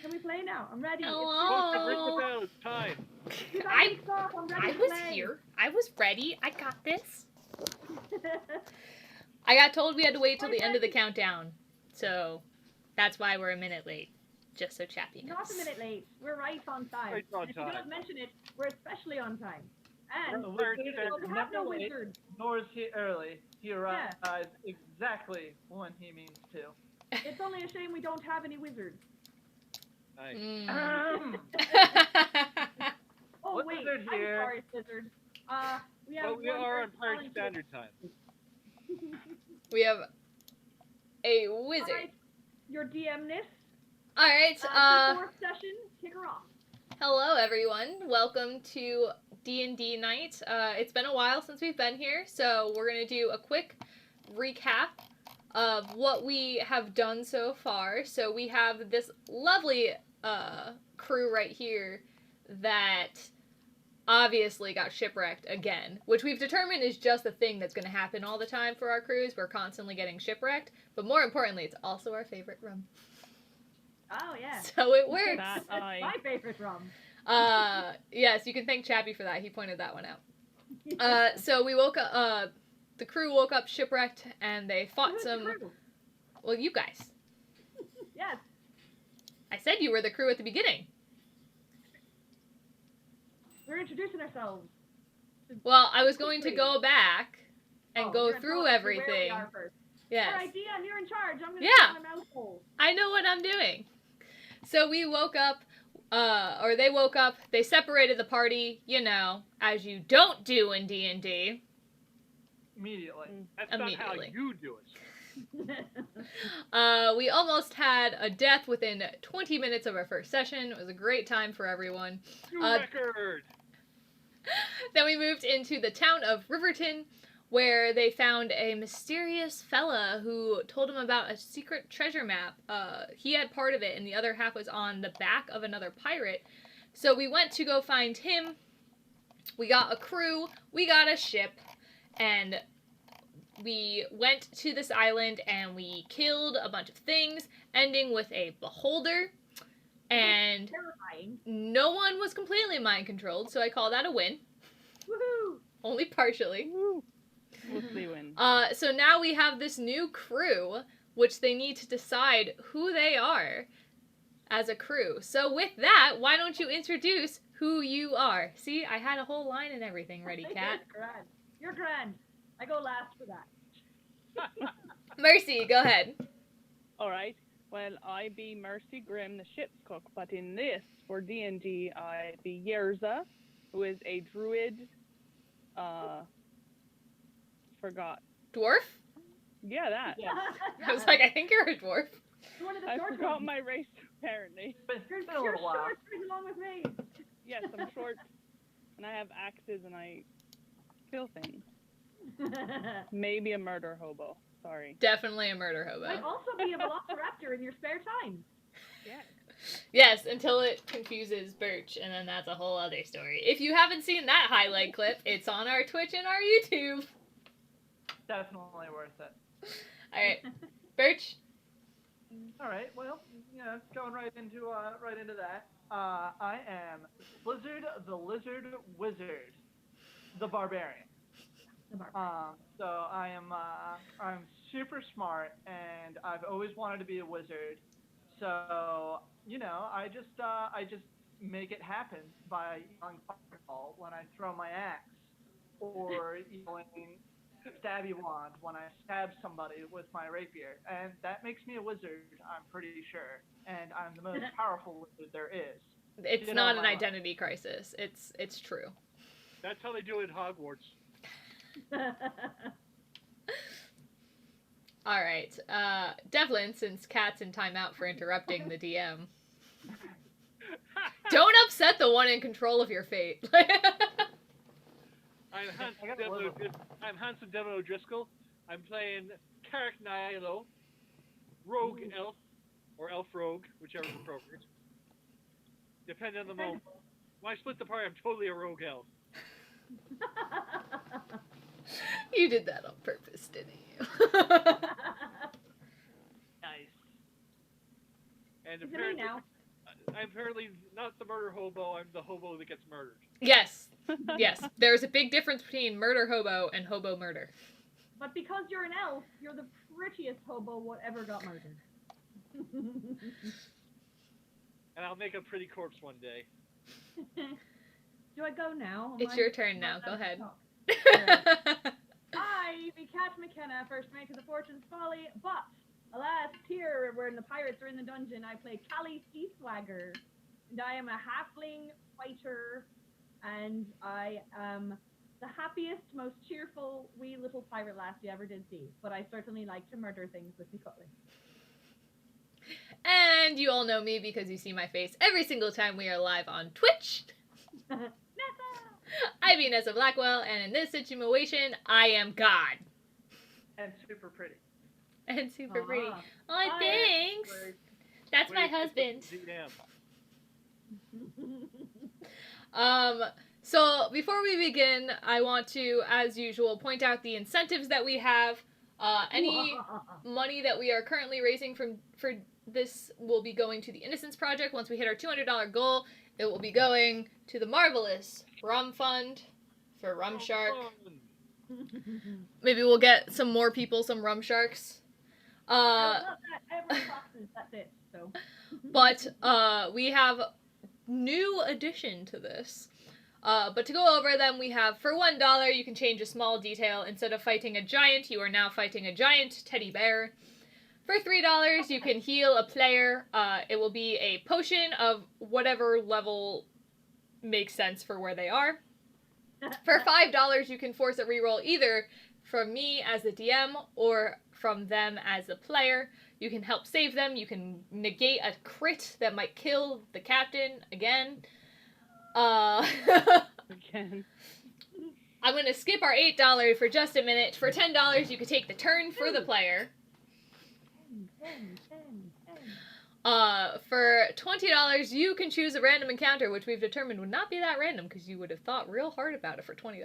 Can we play now? I'm ready. Hello. Ring the bell. It's time. I was here. I was ready. I got this. I got told we had to wait till the end of the countdown, so that's why we're a minute late. Just so Chappie knows. Not a minute late. We're right on time. Right on If you time. don't mention it, we're especially on time. And The we wizard have no late, wizard. nor is he early. He arrives exactly when he means to. It's only a shame we don't have any wizards. Nice. Oh wait, Wizard I'm here. sorry, wizard. We have. But we are on Pirate Standard Time. We have a wizard. Alright, your DMness. Alright, Fourth session, kick her off. hello everyone. Welcome to D&D night. It's been a while since we've been here, so we're going to do a quick recap of what we have done so far. So we have this lovely crew right here that obviously got shipwrecked again, which we've determined is just a thing that's going to happen all the time for our crews. We're constantly getting shipwrecked, but more importantly, it's also our favorite rum. Oh yeah. So it works. That's my favorite rum. Yes, you can thank Chappie for that. He pointed that one out. So we woke up, the crew woke up shipwrecked, and they fought Who's some... the crew? Well, you guys. Yes. I said you were the crew at the beginning. We're introducing ourselves. Well, I was going to go back and go you're through gonna tell us everything. where we are first. Yes. Alright, Dion, you're in charge. I'm gonna Yeah. shut my mouth hole. I know what I'm doing. So we woke up, or they woke up, they separated the party, you know, as you don't do in D&D. Immediately. That's not how Immediately. you do it. We almost had a death within 20 minutes of our first session. It was a great time for everyone. New record. Then we moved into the town of Riverton, where they found a mysterious fella who told them about a secret treasure map. He had part of it, and the other half was on the back of another pirate. So we went to go find him. We got a crew. We got a ship. And we went to this island, and we killed a bunch of things, ending with a beholder. And Terrifying. no one was completely mind-controlled, so I call that a win. Woohoo! Only partially. Mostly win. So now we have this new crew, which they need to decide who they are as a crew. So with that, why don't you introduce who you are? See, I had a whole line and everything ready, Kat. Grand. You're grand. I go last for that. Mercy, go ahead. Alright, well, I be Mercy Grimm, the ship's cook, but in this, for D&D, I be Yerza, who is a druid, forgot. Dwarf? Yeah, that. Yeah. I was like, I think you're a dwarf. You're one of the I short forgot ones. my race, apparently. It's You're been a little while. short right along with me. Yes, I'm short, and I have axes, and I kill things. Maybe a murder hobo. Sorry. Definitely a murder hobo. Might also be a velociraptor in your spare time. Yeah. Yes, until it confuses Birch, and then that's a whole other story. If you haven't seen that highlight clip, it's on our Twitch and our YouTube. Definitely worth it. Alright, Birch? Alright, well, going right into that. I am Blizzard the Lizard Wizard, the Barbarian. So I am I'm super smart, and I've always wanted to be a wizard. So I just make it happen by yelling fireball when I throw my axe, or yelling stabby wand when I stab somebody with my rapier, and that makes me a wizard. I'm pretty sure, and I'm the most powerful wizard there is. It's not an identity crisis. It's true. That's how they do it in Hogwarts. Alright, Devlin, since Kat's in timeout for interrupting the DM. Don't upset the one in control of your fate. I'm Hanson Devil O'Driscoll. I'm playing Carrick Nilo, Rogue Elf, or Elf Rogue, whichever is appropriate. Depending on the moment. When I split the party, I'm totally a Rogue Elf. You did that on purpose, didn't you? Nice. And Is it me now? I'm apparently not the murder hobo. I'm the hobo that gets murdered. Yes. Yes. There's a big difference between murder hobo and hobo murder. But because you're an elf, you're the prettiest hobo whatever got murdered. And I'll make a pretty corpse one day. Do I go now? It's your turn now. Go ahead. I, the Cat McKenna, first mate to the Fortune's Folly, but alas, here when the pirates are in the dungeon, I play Callie Seaswagger, and I am a halfling fighter, and I am the happiest, most cheerful wee little pirate lass you ever did see. But I certainly like to murder things with me cutlass. And you all know me because you see my face every single time we are live on Twitch. Nessa! I be Nessa Blackwell, and in this situation, I am God. And super pretty. And super pretty. Ah. Oh, thanks. That's my husband. So before we begin, I want to, as usual, point out the incentives that we have. Any money that we are currently raising for this will be going to the Innocence Project. Once we hit our $200 goal, it will be going to the marvelous Rum Fund for Rum Shark. Maybe we'll get some more people, some Rum Sharks. Everyone boxes, that's it. So. But we have new addition to this. But to go over them, we have for $1 you can change a small detail. Instead of fighting a giant, you are now fighting a giant teddy bear. For $3 you can heal a player. It will be a potion of whatever level makes sense for where they are. For $5 you can force a reroll either from me as the DM or from them as the player. You can help save them. You can negate a crit that might kill the captain again. Again. I'm going to skip our $8 for just a minute. For $10 you could take the turn for the player. For $20 you can choose a random encounter, which we've determined would not be that random because you would have thought real hard about it for $20.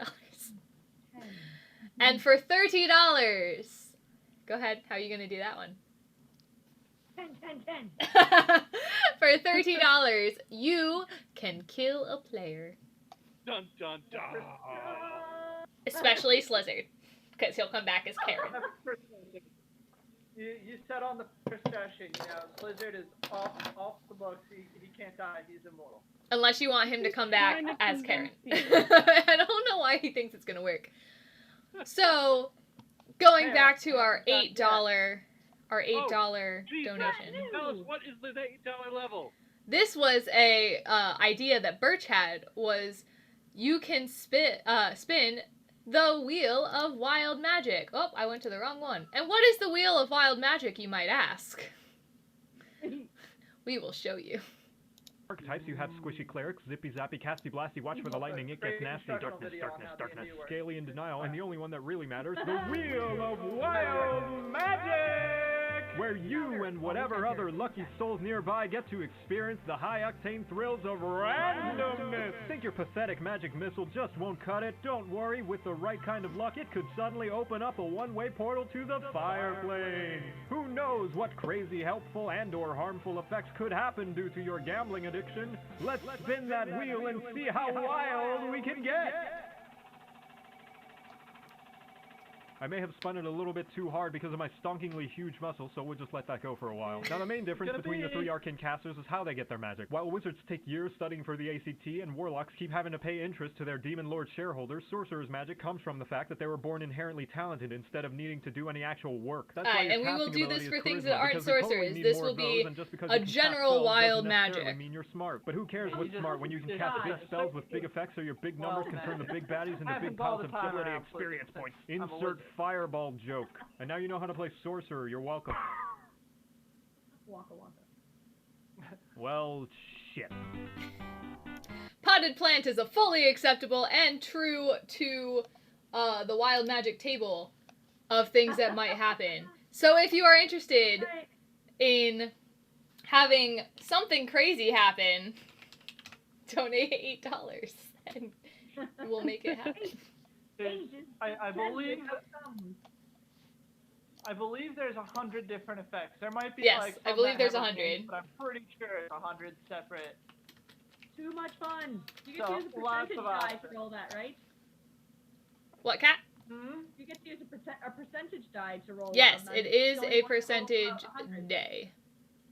And for $30, go ahead, how are you going to do that one? 10. For $30 you can kill a player. Dun dun dun. Especially Slizzard, because he'll come back as Karen. You said on the first session, Blizzard is off the books. He can't die. He's immortal. Unless you want him to come back Kind of as Karen. convincing. I don't know why he thinks it's gonna work. So, going back to our $8 donation. Tell us, what is the $8 level? This was a idea that Birch had. Was you can spin the Wheel of Wild Magic. Oh, I went to the wrong one. And what is the Wheel of Wild Magic, you might ask? We will show you. Archetypes, you have squishy clerics, zippy zappy, casty blasty, watch for the lightning, it gets nasty, darkness, scaly and denial, and the only one that really matters, the Wheel of Wild Magic! Where you and whatever other lucky souls nearby get to experience the high-octane thrills of randomness. Think your pathetic magic missile just won't cut it? Don't worry, with the right kind of luck, it could suddenly open up a one-way portal to the fire plane. Who knows what crazy, helpful, and/or harmful effects could happen due to your gambling addiction? Let's spin that wheel and see how wild we can get! I may have spun it a little bit too hard because of my stonkingly huge muscles, so we'll just let that go for a while. Now, the main difference between the three arcane casters is how they get their magic. While wizards take years studying for the ACT and warlocks keep having to pay interest to their demon lord shareholders, sorcerers' magic comes from the fact that they were born inherently talented instead of needing to do any actual work. That's why and we will do this for things that aren't sorcerers. This will be a general wild magic. I mean, you're smart, but who cares what's smart when you can cast big spells with big effects, so your big numbers can turn the big baddies into big piles of ability experience points. Insert fireball joke. And now you know how to play sorcerer. You're welcome. Waka. Well, shit. Potted plant is a fully acceptable and true to the wild magic table of things that might happen. So if you are interested in having something crazy happen, donate $8 and we'll make it happen. I believe I believe there's 100 different effects. There might be Yes, like I some believe that there's have a 100. name, but I'm pretty sure it's 100 separate. Too much fun. You get So, to use a lots percentage of die options. to roll that, right? What, Cat? You get to use a percentage die to roll. Yes, wild it knife. is You only a want to roll percentage 100. day.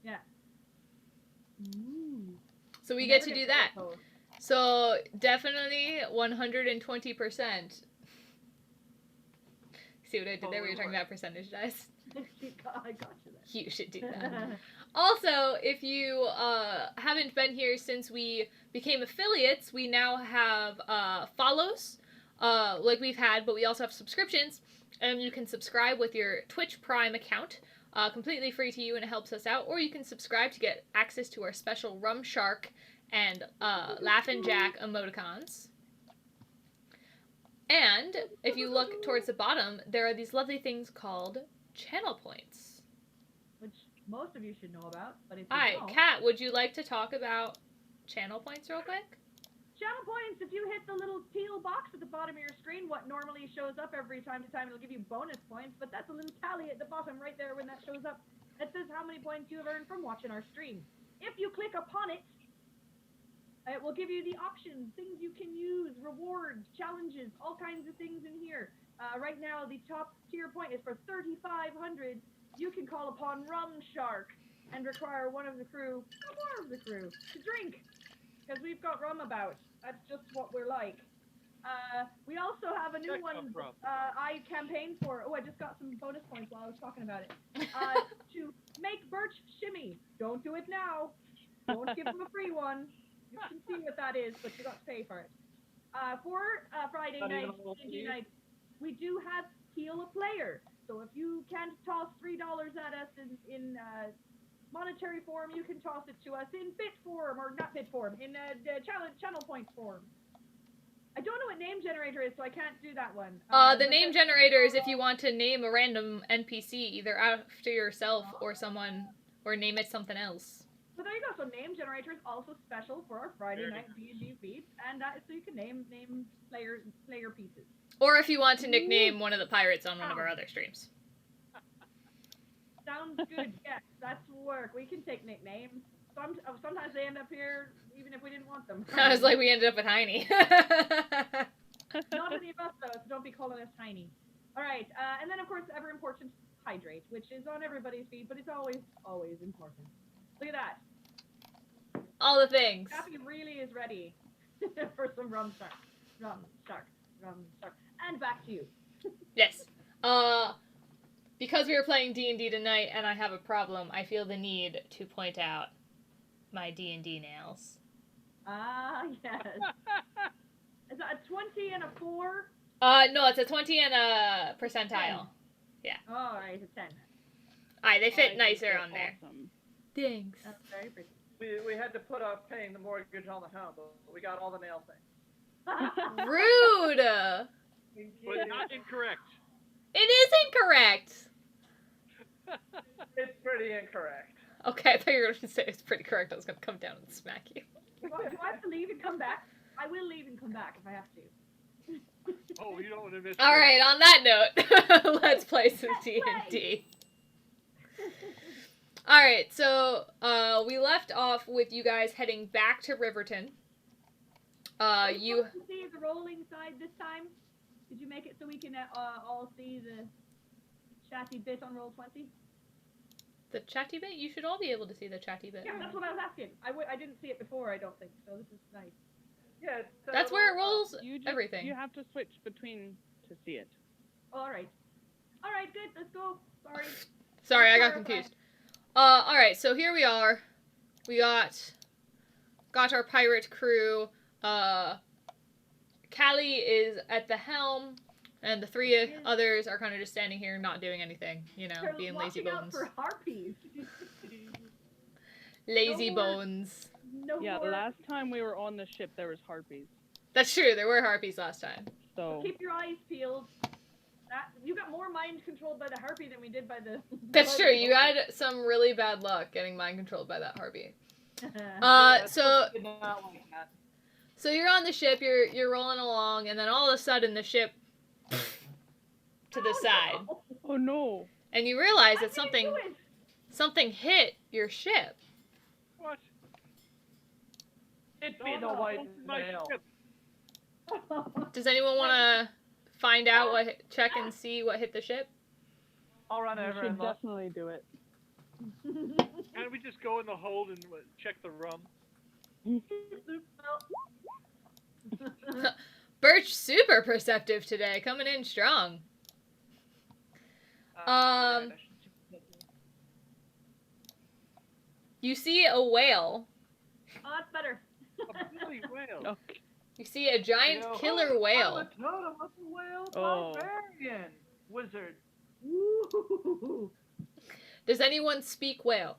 Yeah. Ooh. So we You get never to do roll that. those. So definitely 120%. See what I did there? We were talking about percentage dice. I got you there. You should do that. Also, if you haven't been here since we became affiliates, we now have follows, like we've had, but we also have subscriptions, and you can subscribe with your Twitch Prime account, completely free to you, and it helps us out. Or you can subscribe to get access to our special Rum Shark and Laughin' Jack emoticons. And if you look towards the bottom, there are these lovely things called channel points. Which most of you should know about, but if you Hi, don't, Kat, would you like to talk about channel points real quick? channel points, if you hit the little teal box at the bottom of your screen, what normally shows up every time to time, it'll give you bonus points, but that's a little tally at the bottom right there when that shows up. That says how many points you have earned from watching our stream. If you click upon it, it will give you the options, things you can use, rewards, challenges, all kinds of things in here. Right now, the top tier point is for 3,500. You can call upon Rum Shark and require one of the crew, or more of the crew, to drink. Because we've got rum about. That's just what we're like. We also have a new Check one out rum. I campaigned for. Oh, I just got some bonus points while I was talking about it. To make Birch shimmy. Don't do it now. Don't give them a free one. You can see what that is, but you got to pay for it. For Friday Not night, even a little Tuesday fee? night, we do have Heal a Player. So if you can't toss $3 at us in monetary form, you can toss it to us in bit form, or not bit form, in channel point form. I don't know what name generator is, so I can't do that one. The but name that's- generator is if you want to name a random NPC either after yourself or someone, or name it something else. So there you go. So name generator is also special for our Friday night D&D feeds, and so you can name player pieces. Or if you want to nickname one of the pirates on one of our other streams. Sounds good. Yes, that's work. We can take nicknames. Sometimes they end up here even if we didn't want them. I was like, we ended up with Heine. Not any of us though, so don't be calling us tiny. All right, and then of course ever important hydrate, which is on everybody's feed, but it's always important. Look at that. All the things. Cappy really is ready for some rum shark. And back to you. Yes. Because we were playing D&D tonight and I have a problem, I feel the need to point out my D&D nails. Ah, yes. Is that a 20 and a 4? No, it's a 20 and a percentile. All right, a 10. Aye, they I fit think nicer they're on there. awesome. Thanks. That's very pretty. We had to put off paying the mortgage on the home, but we got all the nail things. Rude! But not incorrect. It is incorrect! It's pretty incorrect. Okay, I thought you were going to say it's pretty correct. I was going to come down and smack you. Do I have to leave and come back? I will leave and come back if I have to. Oh, you don't want to miss. Alright, on that note, let's play some Let's D&D. Alright, so we left off with you guys heading back to Riverton. You... Want to see the rolling side this time? Did you make it so we can all see the chatty bit on roll 20? The chatty bit? You should all be able to see the chatty bit. Yeah, that's what I was asking. I didn't see it before, I don't think, so this is nice. Yeah, it's a That's where it little, rolls You everything. You have to switch between to see it. All right. All right, good. Let's go. Sorry. Sorry, I got Clarify. confused. Alright, so here we are. We got our pirate crew. Callie is at the helm, and the three others are kind of just standing here not doing anything, you know, They're being lazy watching out bones. for harpies. Lazy No more- bones. No Yeah, more. last time we were on the ship, there was harpies. That's true, there were harpies last time. So Keep your eyes peeled. You got more mind controlled by the harpy than we did by the. That's true, you had some really bad luck getting mind controlled by that harpy. Yeah, So did not like that. So you're on the ship, you're rolling along, and then all of a sudden the ship to the side. oh no, And you realize I that didn't do it. something hit your ship. What? It be the white whale. Does anyone want to find out check and see what hit the ship? I'll run You over should and look. definitely do it. Can't we just go in the hold and check the rum? Birch super perceptive today, coming in strong. You see a whale. Oh, that's better. A bloody whale. Okay. You see a giant killer whale. I'm a totem of the whale Oh. barbarian wizard. Ooh. Does anyone speak whale?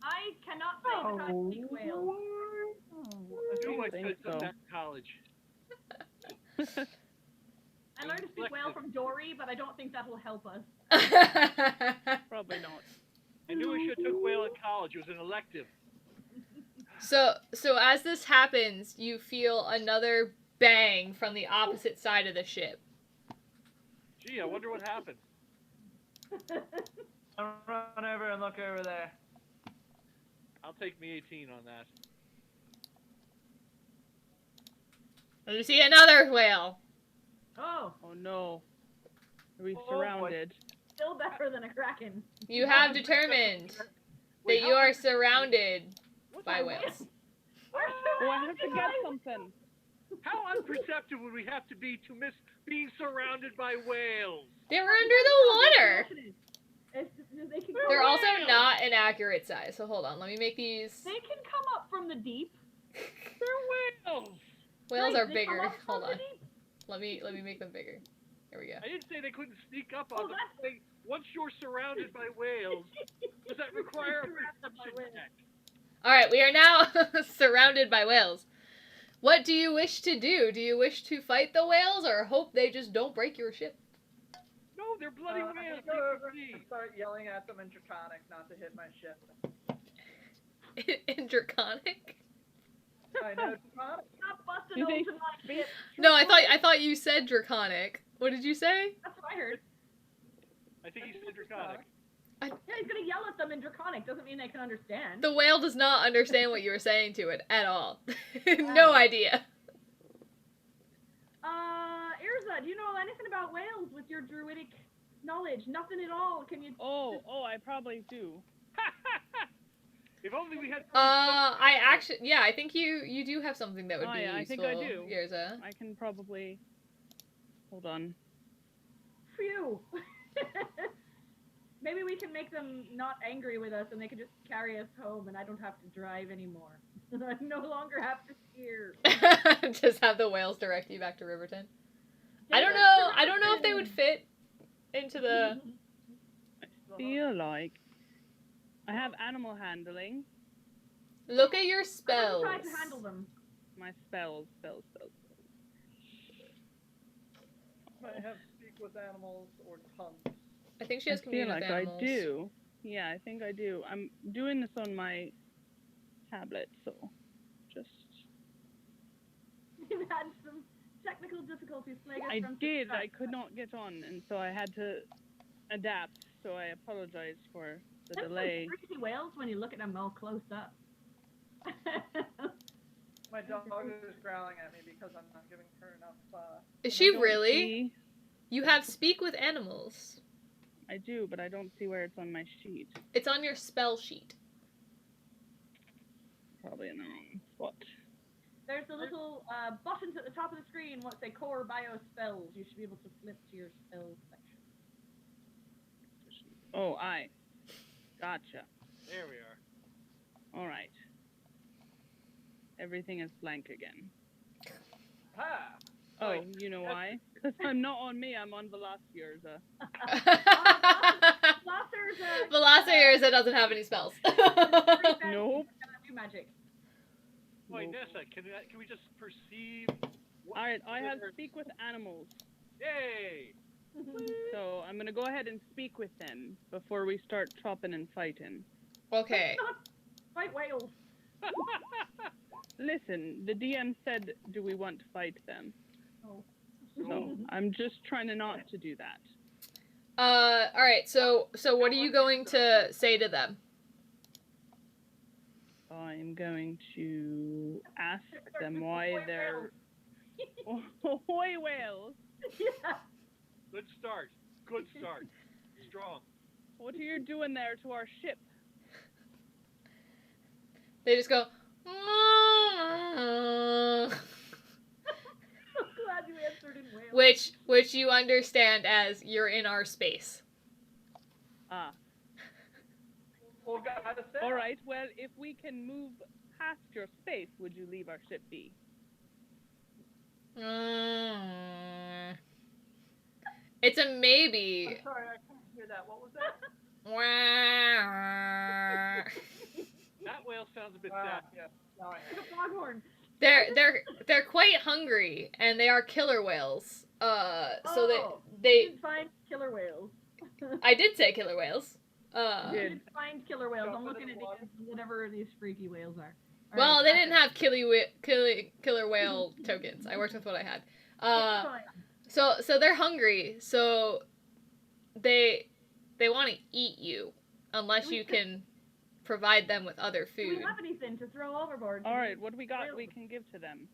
I cannot say that I speak whale. I knew I think said so. something at college. I learned to speak whale from Dory, but I don't think that will help us. Probably not. I knew I should have took whale in college. It was an elective. So as this happens, you feel another bang from the opposite side of the ship. Gee, I wonder what happened. I'll run over and look over there. I'll take me 18 on that. And you see another whale. Oh, Oh no. Are we Oh, boy. surrounded? still better than a kraken. You have determined Wait, that you are surrounded What by the- whales. We're Oh, I have to surrounded get by- something. How unperceptive would we have to be to miss being surrounded by whales? They're under the water. They can They're come also up. not an accurate size. So hold on, let me make these. They can come up from the deep. They're whales! Whales Right, are they come bigger. up from Hold the on. deep. Let me make them bigger. There we go. I didn't say they couldn't sneak up Oh, on them. that's- I'm saying once you're surrounded by whales, does that require a perception whales. check? All right, we are now surrounded by whales. What do you wish to do? Do you wish to fight the whales or hope they just don't break your ship? No, they're bloody I'm whales. gonna go over They and can see. start yelling at them in Draconic not to hit my ship. In Draconic? I know Draconic. Stop busting Do they open my ship. No, I thought you said Draconic. What did you say? That's what I heard. I think he said draconic. Yeah, he's gonna yell at them in Draconic. Doesn't mean they can understand. The whale does not understand what you were saying to it at all. No idea. Irza, do you know anything about whales with your druidic knowledge? Nothing at all. Can you? Oh, I probably do. If only we had. I think you do have something that would Oh, be yeah, I useful. think I do. Irza. I can probably. Hold on. Phew. Maybe we can make them not angry with us, and they can just carry us home, and I don't have to drive anymore. I no longer have to steer. Just have the whales direct you back to Riverton. I don't know if they would fit into the. I feel like I have animal handling. Look at your I'm spells. trying to handle them. My spells. I have speak with animals or tongues. I think she I has feel community like with animals. I do. Yeah, I think I do. I'm doing this on my tablet, so just. We've had some technical difficulties plagued us I from did. start. I could not get on, and so I had to adapt. So I apologize for the That's delay. some freaky whales when you look at them all close up. My dog is growling at me because I'm not giving her enough. Is I she don't really? see- You have speak with animals. I do, but I don't see where it's on my sheet. It's on your spell sheet. Probably in the wrong spot. There's the little buttons at the top of the screen. What say core bio spells? You should be able to flip to your spells section. Oh, I. Gotcha. There we are. All right. Everything is blank again. Ha! Oh, Right. you know why? Because I'm not on me, I'm on Velocirza. Velocirza doesn't have any spells. Nope. Do magic. Wait, Nope. Nessa, can we just perceive? Alright, I have whether- speak with animals. Yay! So I'm gonna go ahead and speak with them before we start chopping and fighting. Okay. Fight whales. Listen, the DM said, do we want to fight them? Oh. So I'm just trying to not to do that. All right. So what are you going to say to them? I'm going to ask them why they're ahoy whales. Yeah. Good start. Good start. Strong. What are you doing there to our ship? They just go. I'm glad you answered in Wales. Which you understand as you're in our space. Ah. Well, gotta say. All right. Well, if we can move past your space, would you leave our ship be? It's a maybe. I'm sorry, I couldn't hear that. What was that? That whale sounds a bit Ah, sad. yes. Now I Like am. a foghorn. They're quite hungry, and they are killer whales. So Oh, they You did find killer whales. I did say killer whales. You Did. did find killer whales. Don't I'm put it looking in at water. these, whatever these freaky whales are. All Well, right, they back didn't up. have killer whale tokens. I worked with what I had. It's fine. So they're hungry. So they want to eat you unless you can provide them with other Do food. we have anything to throw overboard? All right. What do we got? We can give to them.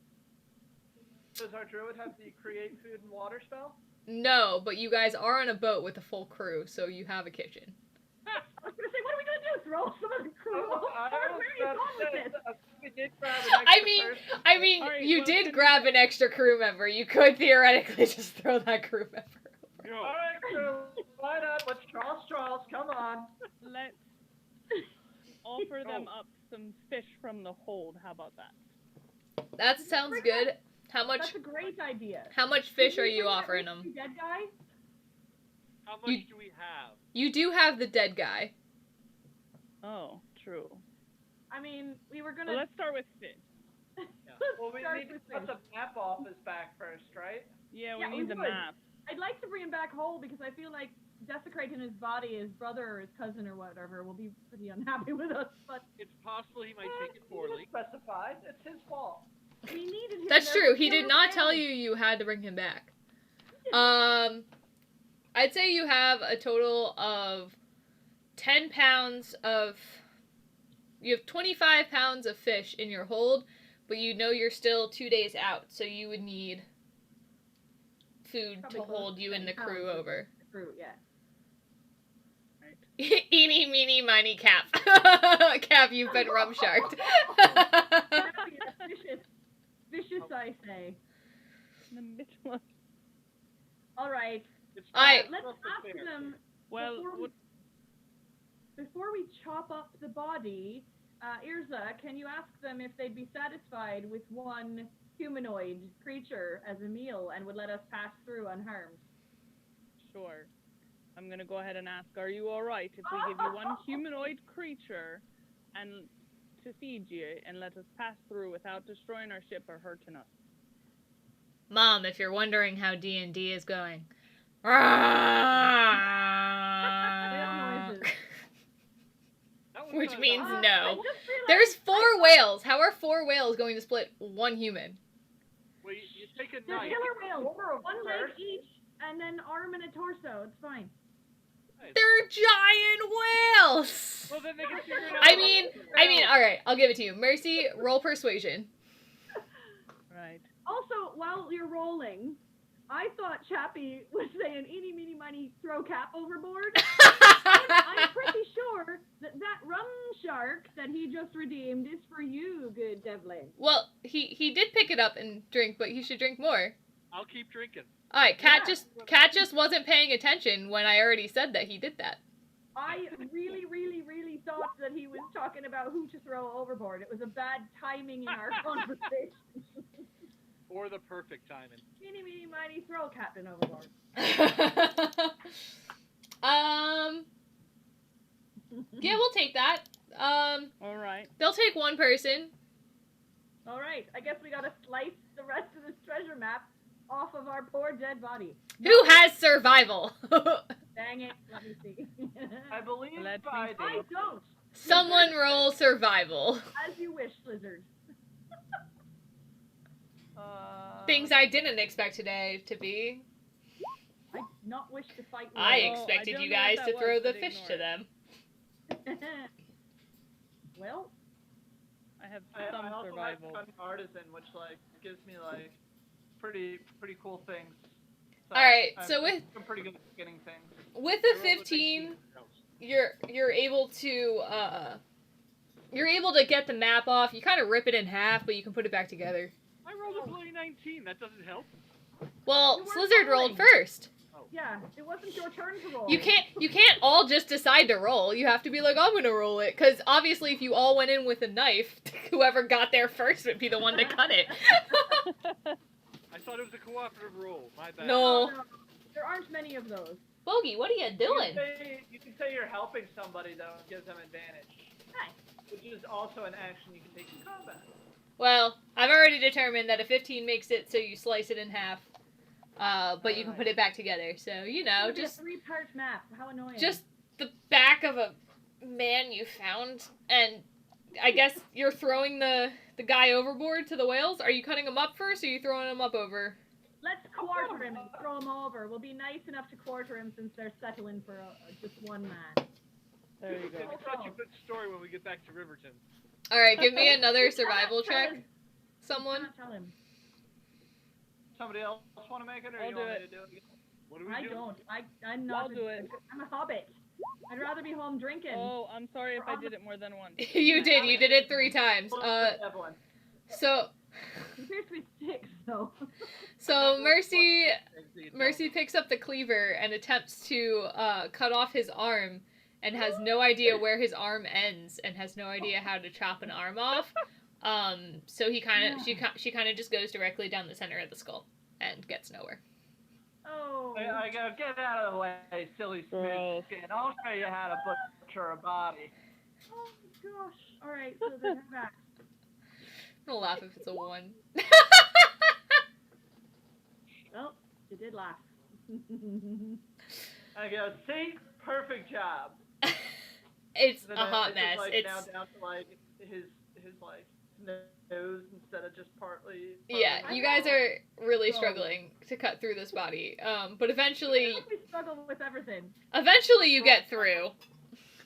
Does our druid have the create food and water spell? No, but you guys are on a boat with a full crew, so you have a kitchen. I was gonna say, what are we gonna do? Throw some of the crew Oh, overboard? Where are you going with this? We did grab an extra I mean, All right, you well, did then- grab an extra crew member. You could theoretically just throw that crew member over. No. Alright, crew, line up. Let's Charles, come on. Let's offer them up some fish from the hold. How about that? That sounds good. How much? That's a great idea. How much fish Did are we you bring that offering rescue them? Dead guy? How much You- do we have? You do have the dead guy. Oh, true. I mean, we were gonna. Well, let's start with fish. Well, we start need to with put fish. the map off his back first, right? Yeah, we Yeah, we need the would. map. I'd like to bring him back whole because I feel like desecrating his body, his brother or his cousin or whatever, will be pretty unhappy with us. But It's possible he might take it He poorly. specified. It's his fault. we needed him. That's there true. to He kill did his not tell family. you had to bring him back. I'd say you have a total of 10 pounds of. You have 25 pounds of fish in your hold, but you know you're still 2 days out, so you would need food Probably to close hold to you and the 10 crew pounds. over. Crew, yeah. Eeny, meeny, miny, Cap. Cap, you've been rum sharked. Vicious, vicious, I say. In the middle of... All right. It's I- Let's not ask fair. them Well, before we chop up the body. Irza, can you ask them if they'd be satisfied with one humanoid creature as a meal and would let us pass through unharmed? sure. I'm going to go ahead and ask, are you all right if we give you one humanoid creature and to feed you and let us pass through without destroying our ship or hurting us? Mom, if you're wondering how D&D is going. Whale noises. That was Which kinda means dumb. no. I just realized There's 4 whales. How are 4 whales going to split one human? Well, you take a They're knife. killer whales. Over a One leg first. each, and then arm and a torso. It's fine. They're giant whales. Well, then they can figure it out. I mean, all right, I'll give it to you. Mercy, roll persuasion. Right. Also, while you're rolling, I thought Chappie was saying eeny, meeny, miny, throw Cap overboard. I'm pretty sure that rum shark that he just redeemed is for you, good Devlin. Well, he did pick it up and drink, but he should drink more. I'll keep drinking. All right, Cat Yeah. just wasn't paying attention when I already said that he did that. I really, really, really thought that he was talking about who to throw overboard. It was a bad timing in our conversation. Or the perfect timing. Eeny, meeny, miny, throw Captain overboard. Yeah, we'll take that. All right. They'll take one person. All right, I guess we gotta slice the rest of this treasure map off of our poor dead body. Who has survival? Dang it, let me see. I believe Let me I see. I don't. Someone roll survival. As you wish, Lizard. Things I didn't expect today to be. I do not wish to fight. I whales. expected don't you know what guys that to was, throw the but fish ignore to it. them. Well, I have I some also survival. like artisan, which like gives me like pretty cool things. So Alright, I'm so with pretty good at getting things. with I the rolled a 15, 19. you're able to get the map off. You kind of rip it in half, but you can put it back together. I rolled a bloody 19. That doesn't help. Well, You weren't Slizzard rolled rolling. first. yeah, it wasn't your turn to roll. You can't all just decide to roll. You have to be like, I'm gonna roll it, because obviously if you all went in with a knife, whoever got there first would be the one to cut it. I thought it was a cooperative roll. My bad. No. There aren't many of those. Bogey, what are you doing? You can say you're helping somebody though, it gives them advantage. Nice. Which is also an action you can take in combat. Well, I've already determined that a 15 makes it so you slice it in half. But you can put it back together. So, you know, It's just a 3-part map. How annoying. just the back of a man you found, and I guess you're throwing the guy overboard to the whales. Are you cutting him up first, or are you throwing him up over? Let's quarter him and throw him over. We'll be nice enough to quarter him since they're settling for just one man. There you go. It's such a good story when we get back to Riverton. All right, give me another survival check. Someone. Cannot tell him. Somebody else want to make it, or I'll you do want it. me to do it? What do we I do? don't. I'm not. I'll do it. I'm a hobbit. I'd rather be home drinking. Oh, I'm sorry if I did it more than once. You did it 3 times. Evelyn. So It appears to be 6, though. so Mercy picks up the cleaver and attempts to cut off his arm, and has no idea where his arm ends, and has no idea how to chop an arm off. So she kind of just goes directly down the center of the skull and gets nowhere. Oh. I go, get out of the way, silly smooth Gross. skin. I'll show you how to butcher a body. Oh my gosh. Alright, so they're back. I'm gonna laugh if it's a 1. Oh, you did laugh. I go, see? Perfect job. It's Then a hot it's mess. Like, It's now down to like his like nose instead of just partly yeah. I You guys know. are really Oh. struggling to cut through this body. But eventually We struggle with everything. you get through.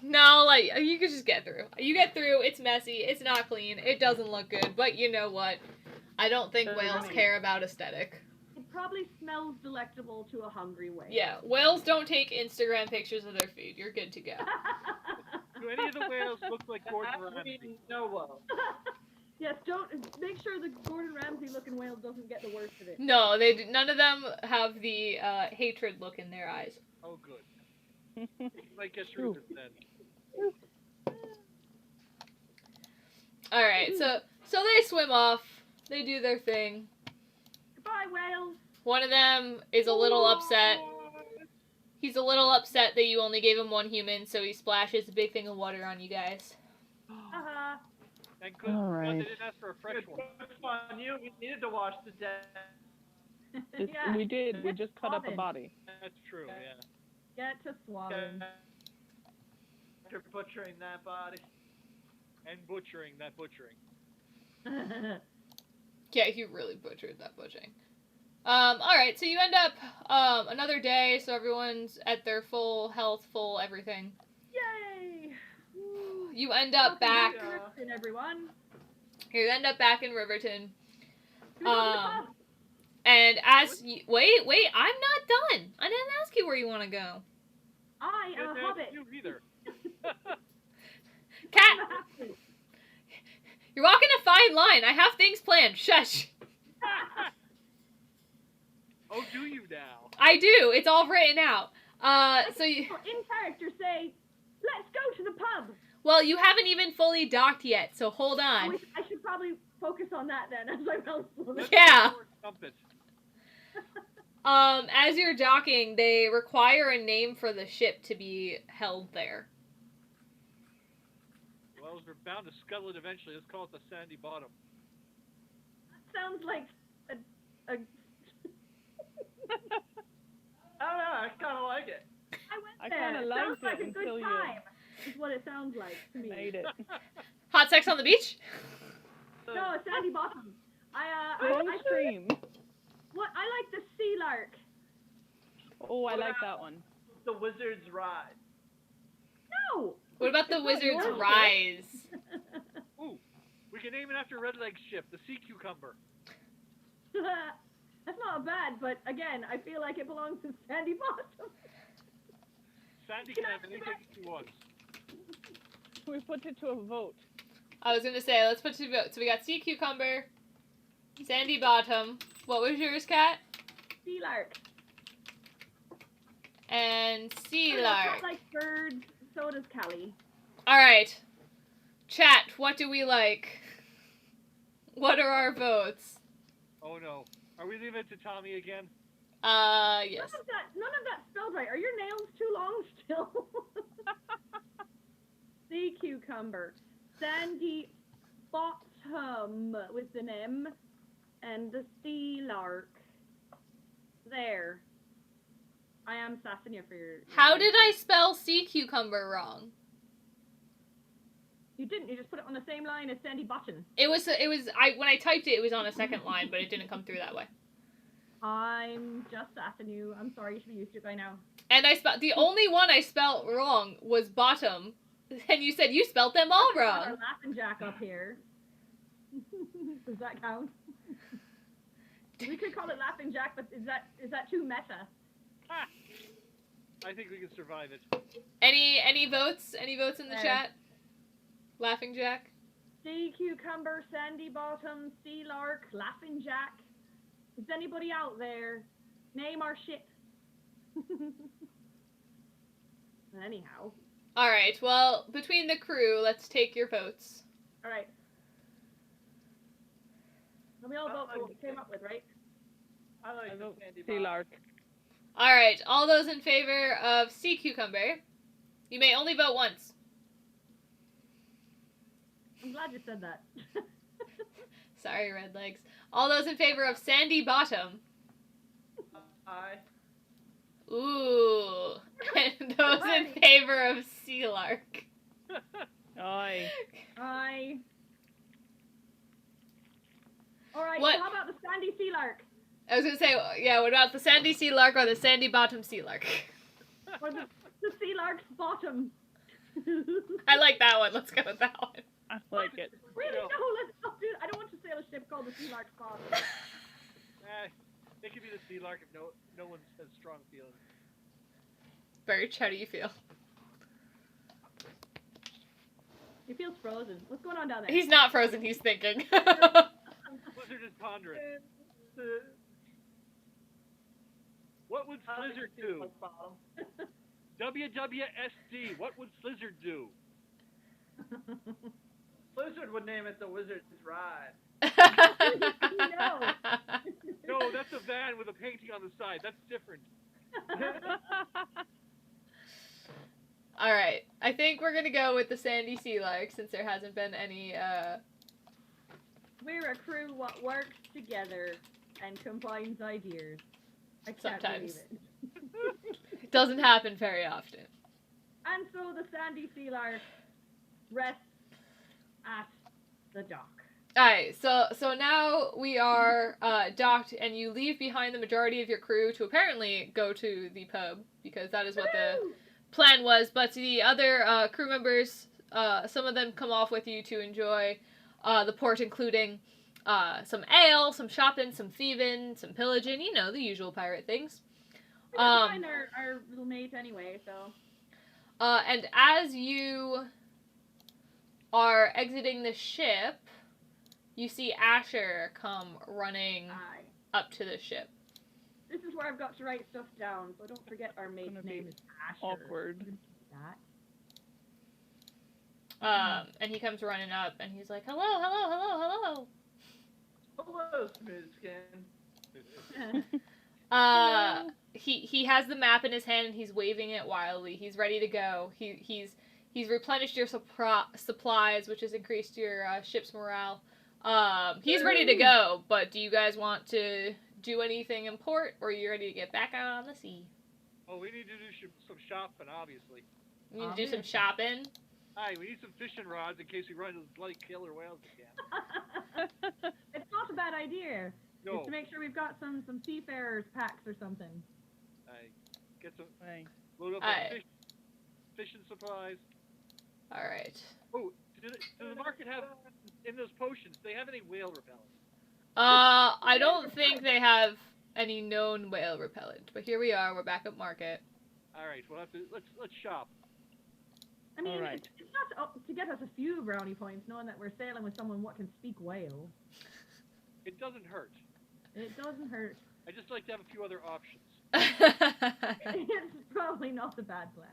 No, like, you can just get through. You get through, it's messy, it's not clean, it doesn't look good, but you know what? I don't think whales care about aesthetic. It probably smells delectable to a hungry whale. Yeah, whales don't take Instagram pictures of their food. You're good to go. Do any of the whales look like Gordon As Ramsay? we know of. Yes, don't make sure the Gordon Ramsay looking whale doesn't get the worst of it. No, none of them have the hatred look in their eyes. Oh, good. You might get through this then. Alright, so they swim off, they do their thing. Goodbye, whales. One of them is a little upset. He's a little upset that you only gave him 1 human, so he splashes a big thing of water on you guys. Uh-huh. Thank goodness. All right. Well, they didn't ask for a fresh Good one. fun. You needed to wash the dead. Yeah. We did. We Get just cut up a swabbing. body. That's true, yeah. Get to swabbing. After butchering that body. And butchering that butchering. Yeah, you really butchered that butchering. Alright, so you end up, another day, so everyone's at their full health, full everything. Yay! Woo. You end up back, Yeah. Riverton, everyone. you end up back in Riverton. Can we go to the pub? And as you, wait, I'm not done. I didn't ask you where you want to go. I am a Didn't ask hobbit. you either. Cat, you're walking a fine line. I have things planned. Shush. Oh, do you now? I do. It's all written out. So you, In character say, let's go to the pub. well, you haven't even fully docked yet, so hold Oh, on. I should probably focus on that then as I roll. Let's Yeah. go for a trumpet. As you're docking, they require a name for the ship to be held there. Well, we're bound to scuttle it eventually. Let's call it the Sandy Bottom. Sounds like a I don't know. I kind of like it. I went I there. kinda liked Sounds like it a until good you time. Is what it sounds like to me. Made it. Hot sex on the beach? No, a sandy bottom. I One stream. what I like the sea lark. Oh, I like that one. The Wizard's Ride. No! What about the It's not Wizard's yours, Rise? Ooh, we can name it after Red Leg's ship, the Sea Cucumber. That's not bad, but again, I feel like it belongs to Sandy Bottom. Sandy can have anything she wants. We put it to a vote. I was gonna say, let's put two votes. So we got Sea Cucumber, Sandy Bottom. What was yours, Kat? Sea Lark. And Sea I Lark. like birds, so does Callie. Alright. Chat, what do we like? What are our votes? Oh no. Are we leaving it to Tommy again? Yes. None of that spelled right. Are your nails too long still? Sea Cucumber. Sandy Bottom with an M. And the Sea Lark. There. I am sassing you for your... How did I spell Sea Cucumber wrong? You didn't. You just put it on the same line as Sandy Bottom. When I typed it, it was on a second line, but it didn't come through that way. I'm just sassing you. I'm sorry. You should be used to it by now. And the only one I spelt wrong was bottom. And you said you spelt them all Got wrong. our laughing jack up here. Does that count? We could call it laughing jack, but is that too meta? Ha! I think we can survive it. Any votes? Any votes in the chat? Laughing Jack? Sea Cucumber, Sandy Bottom, Sea Lark, Laughing Jack. Is anybody out there? Name our ship. Anyhow. Alright, well, between the crew, let's take your votes. Alright. And we all vote for what we came up with, right? I like I the vote Sandy Sea Bottom. Lark. Alright, all those in favor of Sea Cucumber, you may only vote once. I'm glad you said that. Sorry, Red Legs. All those in favor of Sandy Bottom. Aye. Ooh. And those in favor of Sea Lark. Aye. Aye. Alright, What? so how about the Sandy Sea Lark? I was gonna say, yeah, what about the Sandy Sea Lark or the Sandy Bottom Sea Lark? Or the Sea Lark's bottom? I like that one. Let's go with that one. I like it. Really? Yeah. No, let's not do I don't want to sail a ship called the Sea Lark's bottom. It could be the Sea Lark if no one has strong feelings. Birch, how do you feel? He feels frozen. What's going on down there? He's not frozen, he's thinking. Blizzard is pondering. What would Slizzard do? WWSD, what would Slizzard do? Blizzard would name it the Wizard's Ride. No. No, that's a van with a painting on the side. That's different. Alright, I think we're gonna go with the Sandy Sea Lark since there hasn't been any, We're a crew what works together and combines ideas. I can't Sometimes. believe it. it doesn't happen very often. And so the Sandy Sea Lark rests at the dock. Alright, so now we are docked and you leave behind the majority of your crew to apparently go to the pub because that is what the Woo! plan was, but the other crew members, some of them come off with you to enjoy the port, including some ale, some shopping, some thieving, some pillaging, you know, the usual pirate things. We got to find our little mate anyway, so. And as you are exiting the ship, you see Asher come running Aye. up to the ship. This is where I've got to write stuff down, so don't forget our mate's Gonna be name is Asher. Awkward. That. And he comes running up and he's like, hello, hello, hello, hello. Hello, Smooth Skin. He has the map in his hand and he's waving it wildly. He's ready to go. He's replenished your supplies, which has increased your ship's morale. He's ready to go, but do you guys want to do anything in port, or are you ready to get back out on the sea? Oh, we need to do some shopping, obviously. You need to do some shopping? Aye, we need some fishing rods in case we run into bloody killer whales again. It's not a bad idea. No. Just to make sure we've got some seafarers packs or something. Aye. Get some. Right. Load up Alright. on fishing supplies. Alright. Oh, does the market have in those potions? Do they have any whale repellent? I don't think they have any known whale repellent, but here we are. We're back at market. All right, we'll have to let's shop. I mean, Alright. it's not up to get us a few brownie points, knowing that we're sailing with someone what can speak whale. It doesn't hurt. It doesn't hurt. I just like to have a few other options. It's probably not a bad plan.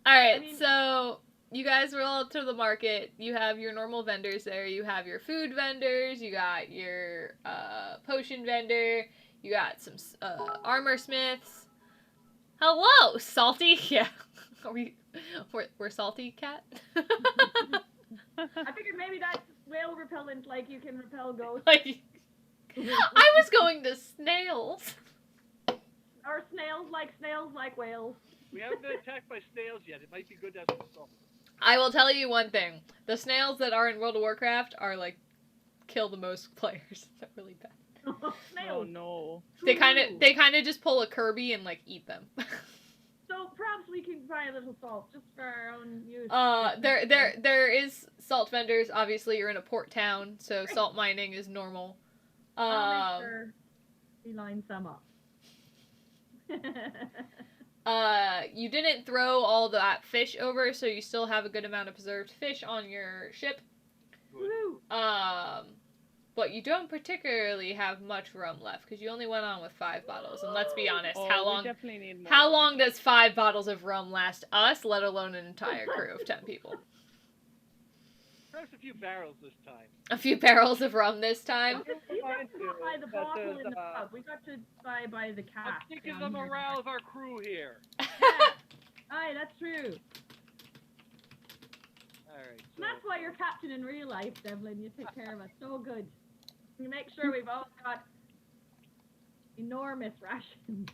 Alright, I mean- so you guys roll up to the market. You have your normal vendors there. You have your food vendors. You got your potion vendor. You got some armor smiths. Hello, Salty. Yeah, we're Salty Cat. I figured maybe that's whale repellent, like you can repel ghosts. Like, I was going to snails. Or snails like whales. We haven't been attacked by snails yet. It might be good to have some salt. I will tell you one thing: the snails that are in World of Warcraft are like kill the most players. They're really bad. Oh Snails. no. They kind of just pull a Kirby and like eat them. So perhaps we can buy a little salt just for our own use. There is salt vendors. Obviously, you're in a port town, so salt mining is normal. I'll make sure we line some up. You didn't throw all that fish over, so you still have a good amount of preserved fish on your ship. Woo! But you don't particularly have much rum left because you only went on with 5 bottles. And let's be honest, Oh, how we long? definitely need more. How long does 5 bottles of rum last us, let alone an entire crew of 10 people? Perhaps a few barrels this time. A few barrels of rum this time. You got to not buy the But bottle there's, in the pub. We got to buy by the I'm cask. thinking of down the here. morale of our crew here. Aye, that's true. All right. So, And that's why you're captain in real life, Devlin. You take care of us so good. You make sure we've all got enormous rations.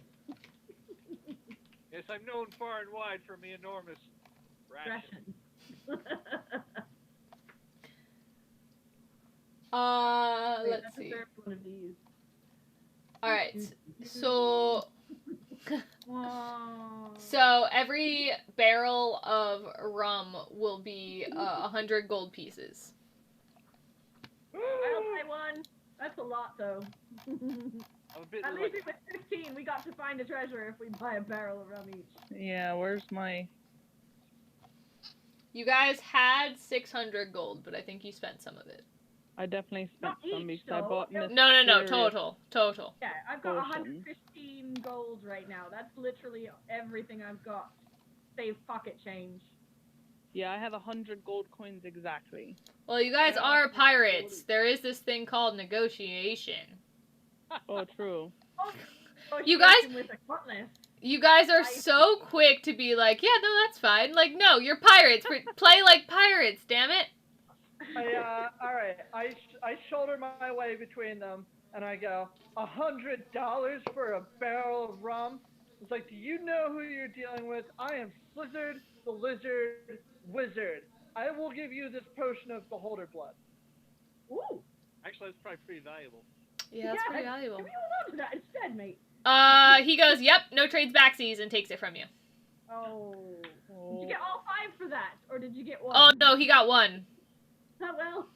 yes, I'm known far and wide for my enormous rations. Wait, Let's I see. deserve one of these. All right. So Whoa. So every barrel of rum will be 100 gold pieces. I'll buy one. That's a lot, though. I'm a bit At like, least with 15, we got to find a treasure if we buy a barrel of rum each. Yeah, where's my... You guys had 600 gold, but I think you spent some of it. I definitely spent Not some each, because I though. bought No, No, mysterious- total. Yeah, I've got Potions. 115 gold right now. That's literally everything I've got. Save pocket change. Yeah, I have 100 gold coins exactly. Well, you guys Yeah, are that's pirates. There is this thing called negotiation. Oh, true. Oh, You she's guys- working with a cutlass. You guys are so quick to be like, yeah, no, that's fine. Like, no, you're pirates. Play like pirates, damn it. All right. I shoulder my way between them, and I go, $100 for a barrel of rum? It's like, do you know who you're dealing with? I am Slizzard, the Lizard Wizard. I will give you this potion of Beholder Blood. Ooh. actually, that's probably pretty valuable. Yeah, that's pretty Can valuable. we hold on to that instead, mate? He goes, yep, no trades backsies, and takes it from you. Oh. Did Oh. you get all 5 for that? Or did you get 1? Oh, no, he got 1. Oh, well.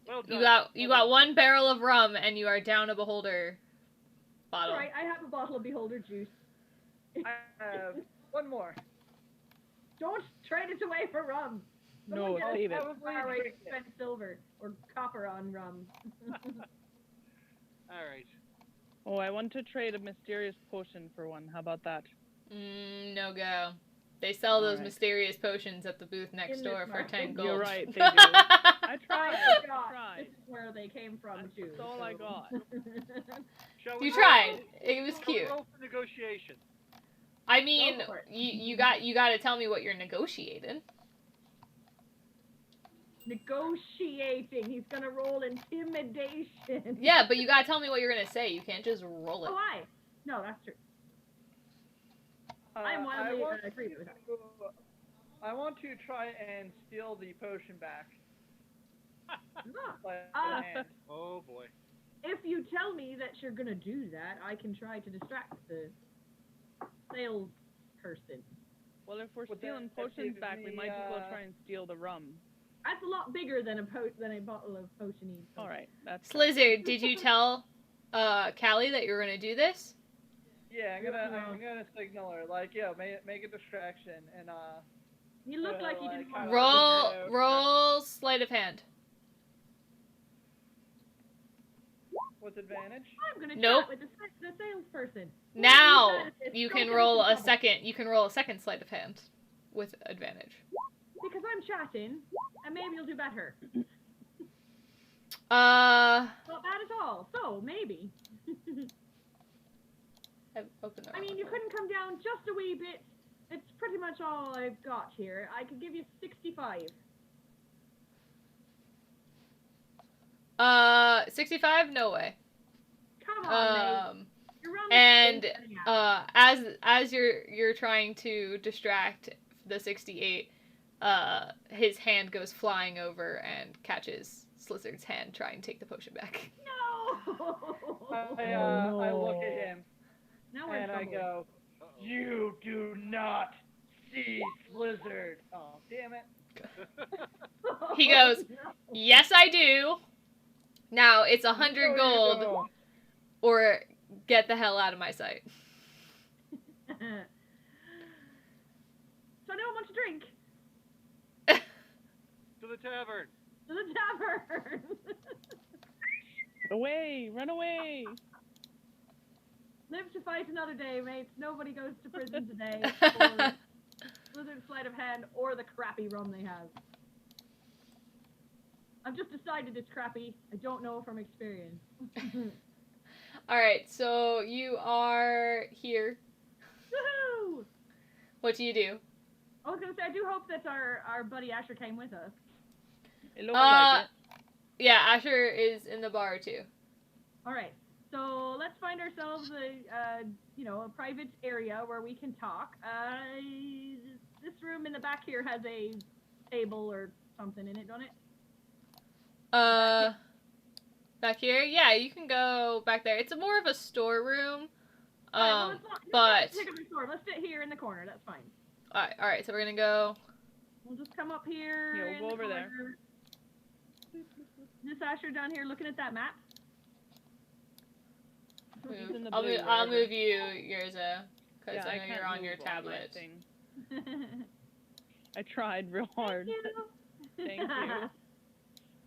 Well done. You Well got done. 1 barrel of rum, and you are down a beholder bottle. Alright, I have a bottle of Beholder juice. I have one more. Don't trade it away for rum. No, Someone get us save it. Probably far away drink to it. spend silver or copper on rum. All right. Oh, I want to trade a mysterious potion for one. How about that? No go. They sell those Alright. mysterious potions at the booth next In this door for market. 10 gold. You're right, they do. I I tried. forgot. I tried. This is where they came from, too. That's all I so. got. Shall we You roll- tried. It was shall we cute. roll for negotiation. I mean, Go for it. you got to tell me what you're negotiating. Negotiating. He's gonna roll intimidation. Yeah, but you got to tell me what you're going to say. You can't just roll it. Oh, I. No, that's true. I'm wildly agree with that. I want to try and steal the potion back. Look, By hand. Oh boy. if you tell me that you're gonna do that, I can try to distract the sales person. Well, if we're Would stealing that potions give back, we me, might as well try and steal the rum. That's a lot bigger than a bottle of potion-y. All right, that's Slizzard, did you tell Callie that you were gonna do this? Yeah, I'm gonna signal her, like, yo, make a distraction, and You look like you didn't want to. Roll sleight of hand. with advantage. I'm gonna Nope. chat with the salesperson. Now It's you still can gonna roll be a trouble. second. You can roll a second sleight of hand with advantage. Because I'm chatting, and maybe you'll do better. Uh, Not bad at all. So maybe. I've opened the I mean, wrong you one. couldn't come down just a wee bit. It's pretty much all I've got here. I could give you 65. 65? No way. Come on, mate. You're running And straight anyhow. as you're trying to distract the 68, his hand goes flying over and catches Slizzard's hand, trying to take the potion back. No. I look at him Now we're in and I trouble. go, "You do not see Slizzard." Oh, damn it! He goes, No. "Yes, I do. Now it's 100 No, you gold, don't. or get the hell out of my sight." So I don't want to drink. To the tavern. To the tavern. Away! Run away! Live to fight another day, mates. Nobody goes to prison today for Blizzard sleight of hand or the crappy rum they have. I've just decided it's crappy. I don't know from experience. Alright, so you are here. Woohoo! What do you do? I was gonna say I do hope that our buddy Asher came with us. It looks like it. Yeah, Asher is in the bar too. All right. So let's find ourselves a private area where we can talk. This room in the back here has a table or something in it, don't it? Back here? Yeah, you can go back there. It's more of a storeroom. Alright, But let's take up the store. Let's sit here in the corner. That's fine. alright, so we're gonna go. We'll just come up here. Yeah, we'll in go the over there. corner. This Asher down here looking at that map. He's in the I'll blue, I'll wherever. move you, Yurza, because Yeah, I know can't you're on move your my tablet. thing. I tried real hard. Thank you.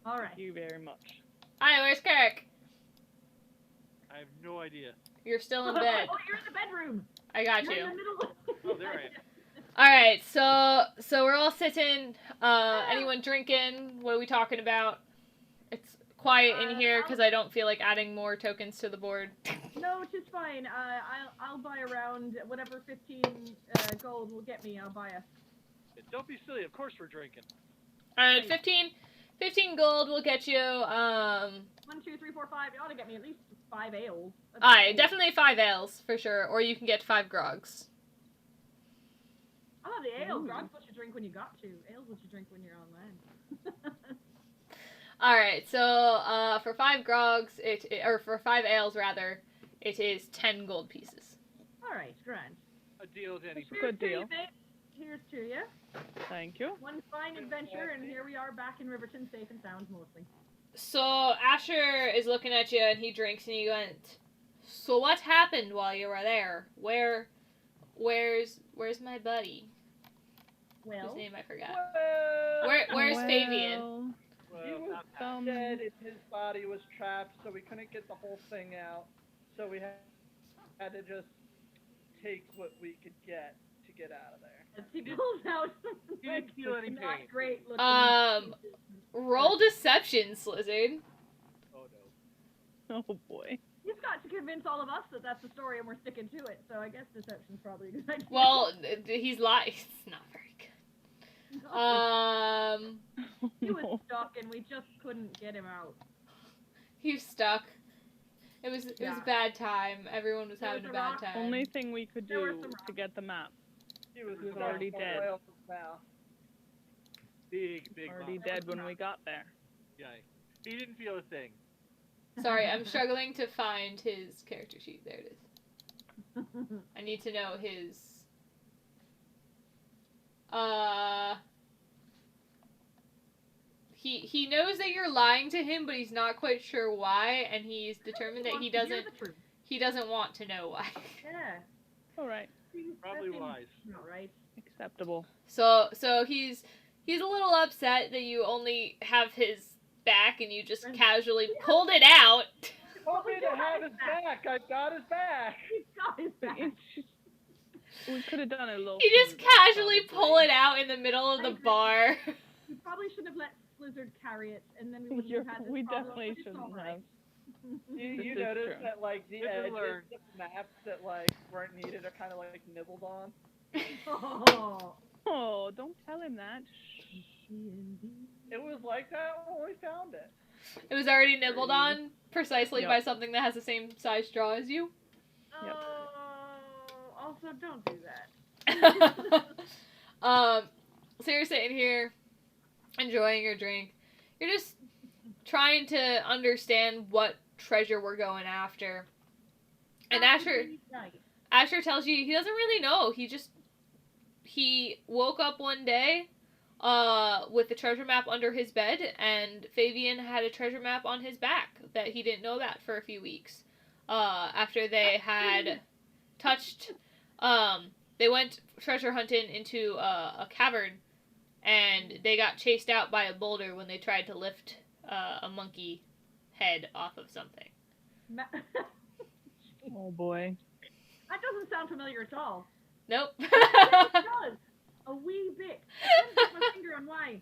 All right. Thank you very much. Hi, where's Kirk? I have no idea. You're still in bed. Oh, you're in the bedroom. I got You're you. in the middle. Oh, there I am. Alright, so we're all sitting. Anyone drinking? What are we talking about? It's quiet in here because I don't feel like adding more tokens to the board. No, it's just fine. I'll buy around whatever 15 gold will get me. I'll buy a. Don't be silly. Of course we're drinking. Alright, 15 gold will get you, 1, 2, 3, 4, 5. It ought to get me at least 5 ales. That's Aye, cool. definitely 5 ales, for sure. Or you can get 5 grogs. Oh, the ale. Ooh. Grog's what you drink when you got to. Ale's what you drink when you're on land. Alright, so, for 5 grogs, or for 5 ales, rather, it is 10 gold pieces. All right, grand. A deal to any Here's Good to you, deal. mate. Here's to you. Thank you. One fine adventure, and here we are back in Riverton, safe and sound mostly. So, Asher is looking at you, and he drinks, and he went, "So what happened while you were there? Where's my buddy? Well, His name I forgot. Well, Where's Fabian? he Well, was Um, dead and his body was trapped, so we couldn't get the whole thing out. So we had to just take what we could get to get out of there. as he pulls out He didn't feel any not pain. great looking. Roll deception, Slizzard. Oh no. Oh boy. He's got to convince all of us that that's the story and we're sticking to it, so I guess deception's probably a good idea. Well, he's lying. It's not very good. He was No. stuck and we just couldn't get him out. He was stuck. It was a Yeah. bad time. Everyone was There having was a a bad rock. time. Only thing we could There were do some to get the map. He was, He was stuck already for dead. oil now. Big Already mouth. dead when we got there. Yeah. He didn't feel a thing. Sorry, I'm struggling to find his character sheet. There it is. I need to know his. He knows that you're lying to him, but he's not quite sure why, and he's determined that he doesn't want to know why. Yeah. All right. Probably wise. Not right. Acceptable. So he's a little upset that you only have his back and you just casually pulled it out. Want me to have his back? I've got his back. He's got his back. We could have done it a little. You just smoother, casually probably. pull it out in the middle of the bar. We probably should have let Blizzard carry it, and then we wouldn't have had this We problem, definitely but it's shouldn't all right. have. You This is notice true. that like the Live and edges learn. of the maps that like weren't needed are kind of like nibbled on. Oh. Oh, don't tell him that. It was like that when we found it. It was already nibbled on precisely Yep. by something that has the same size straw as you. Yep. Oh, also don't do that. So you're sitting here enjoying your drink. You're just trying to understand what treasure we're going after. And Asher tells you he doesn't really know. He woke up one day with the treasure map under his bed, and Fabian had a treasure map on his back that he didn't know that for a few weeks. After they had touched, they went treasure hunting into a cavern, and they got chased out by a boulder when they tried to lift a monkey head off of something. Oh boy. That doesn't sound familiar at all. Nope. It does. A wee bit. I couldn't put my finger on why.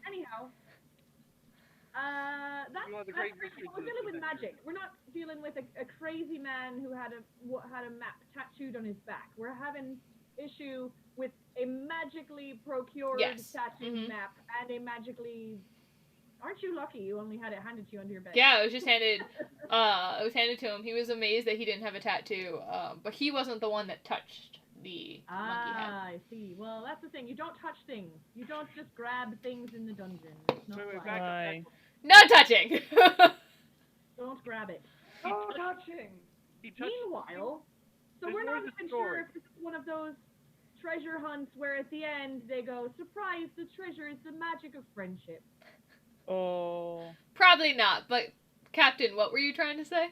Anyhow. That's You are the great mystery we're to this dealing with adventure. magic. We're not dealing with a crazy man who had a map tattooed on his back. We're having issue with a magically procured Yes. tattooed Mhm. map and a magically. Aren't you lucky you only had it handed to you under your bed? Yeah, it was just handed. It was handed to him. He was amazed that he didn't have a tattoo. But he wasn't the one that touched the monkey head. I see. Well, that's the thing. You don't touch things. You don't just grab things in the dungeon. It's not Wait, like- back up, Why? No touching. Don't grab it. Oh, touching! He touched. Meanwhile, so There's we're more not to the even story. sure if this is one of those treasure hunts where at the end they go, surprise, the treasure is the magic of friendship. Oh. Probably not. But Captain, what were you trying to say?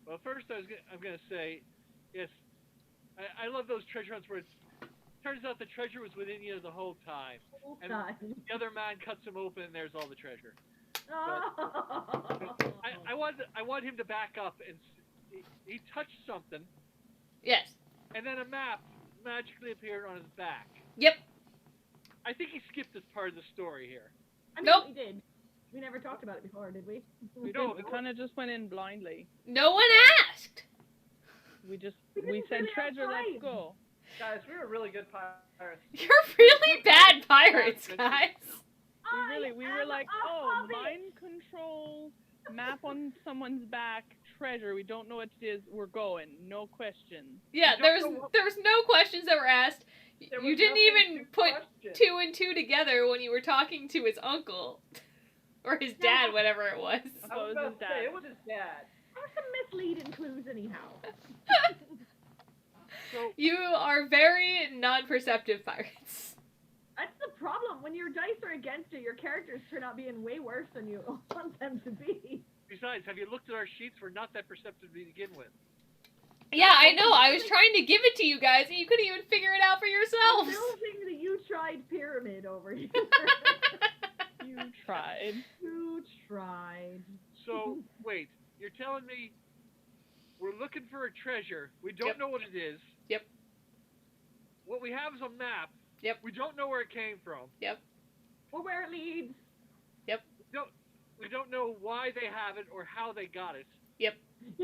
Well, first I'm gonna say, yes, I love those treasure hunts where it turns out the treasure was within you the whole time. Whole And time. the other man cuts him open and there's all the treasure. Oh. I want him to back up and he touched something Yes. and then a map magically appeared on his back. Yep. I think he skipped this part of the story here. I mean, Nope. we did. We never talked about it before, did we? We No, did. We kind of just went in blindly. No one asked. We didn't said really have treasure, let's time. go. Guys, we were really good pirates. You're really bad pirates, guys. We were like, oh, mind control, map on someone's back, treasure. We don't know what it is. We're going. No questions. Yeah, You there don't was know what- there was no questions that were asked. There You was didn't nothing even to put question. 2 and 2 together when you were talking to his uncle or his dad, whatever it was. I was it was about his to say, dad. it was his dad. There were some misleading clues anyhow. So You are very non-perceptive pirates. That's the problem. When your dice are against you, your characters turn out being way worse than you want them to be. besides, have you looked at our sheets? We're not that perceptive to begin with. Yeah, I know. I was trying to give it to you guys, and you couldn't even figure it out for I'm yourselves. building the you tried pyramid over here. You tried. You tried. So wait, you're telling me we're looking for a treasure. We don't Yep. know what it is. Yep. What we have is a map. Yep. We don't know where it came from. Or where it leads. We don't know why they have it or how they got it.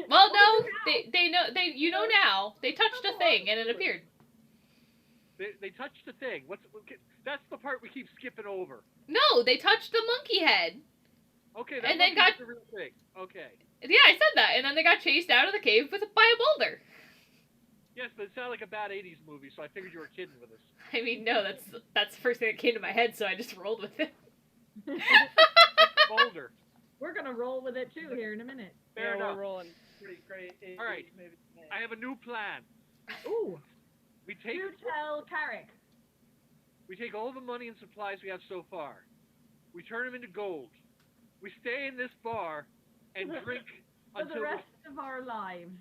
Well, no, they know you know now. They touched a thing and it appeared. They touched the thing. That's the part we keep skipping over. No, they touched the monkey head. Okay, that And then must be the real thing. Okay. Yeah, I said that, and then they got chased out of the cave by a boulder. Yes, but it sounded like a bad '80s movie, so I figured you were kidding with us. I mean, no, that's the first thing that came to my head, so I just rolled with it. Boulder. We're gonna roll with it too here in a minute. Fair Yeah, enough. we're rolling. pretty great. All right. I have a new plan. Ooh. We take Do tell Carrick. we take all the money and supplies we have so far. We turn them into gold. We stay in this bar and drink For the until rest of our lives.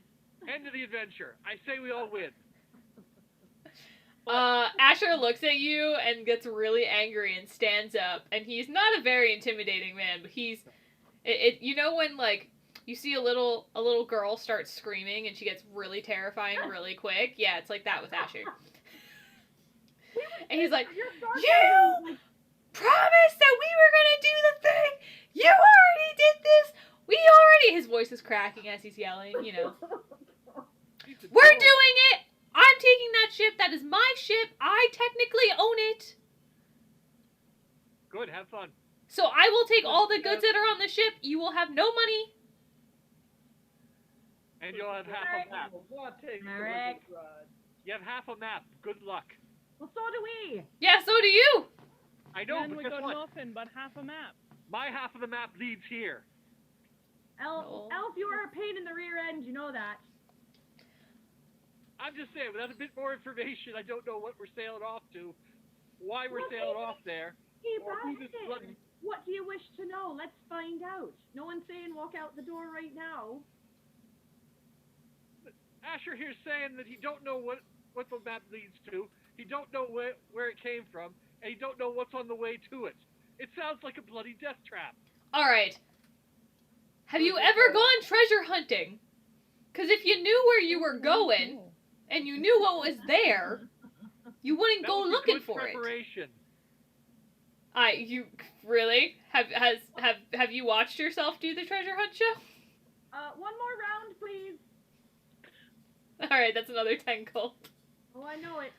the end of the adventure. I say we all win. Asher looks at you and gets really angry and stands up. And he's not a very intimidating man, but he's... you know when, like, you see a little girl start screaming and she gets really terrifying really quick? Yeah, it's like that with Asher. And he's like, you promised that we were gonna do the thing! You already did this! His voice is cracking as he's yelling, you know. We're doing it! I'm taking that ship. That is my ship. I technically own it. Good, have fun. So I will take all the goods that are on the ship. You will have no money. And you'll have half a map. Eric. You have half a map. Good luck. Well, so do we. Yeah, so do you. I know, Then but we guess got what? nothing but half a map. My half of the map leads here. No. Elf, you are a pain in the rear end. You know that. I'm just saying, without a bit more information, I don't know what we're sailing off to, why we're sailing off there, Keep or who this asking. bloody... What do you wish to know? Let's find out. No one's saying walk out the door right now. Asher here's saying that he don't know what the map leads to, he don't know where it came from, and he don't know what's on the way to it. It sounds like a bloody death trap. All right. Have you ever gone treasure hunting? Because if you knew where you were going and you knew what was there, you wouldn't That go would be looking good for it. preparation. You really have you watched yourself do the treasure hunt show? One more round, please. All right, that's another 10 gold. Oh, I know it.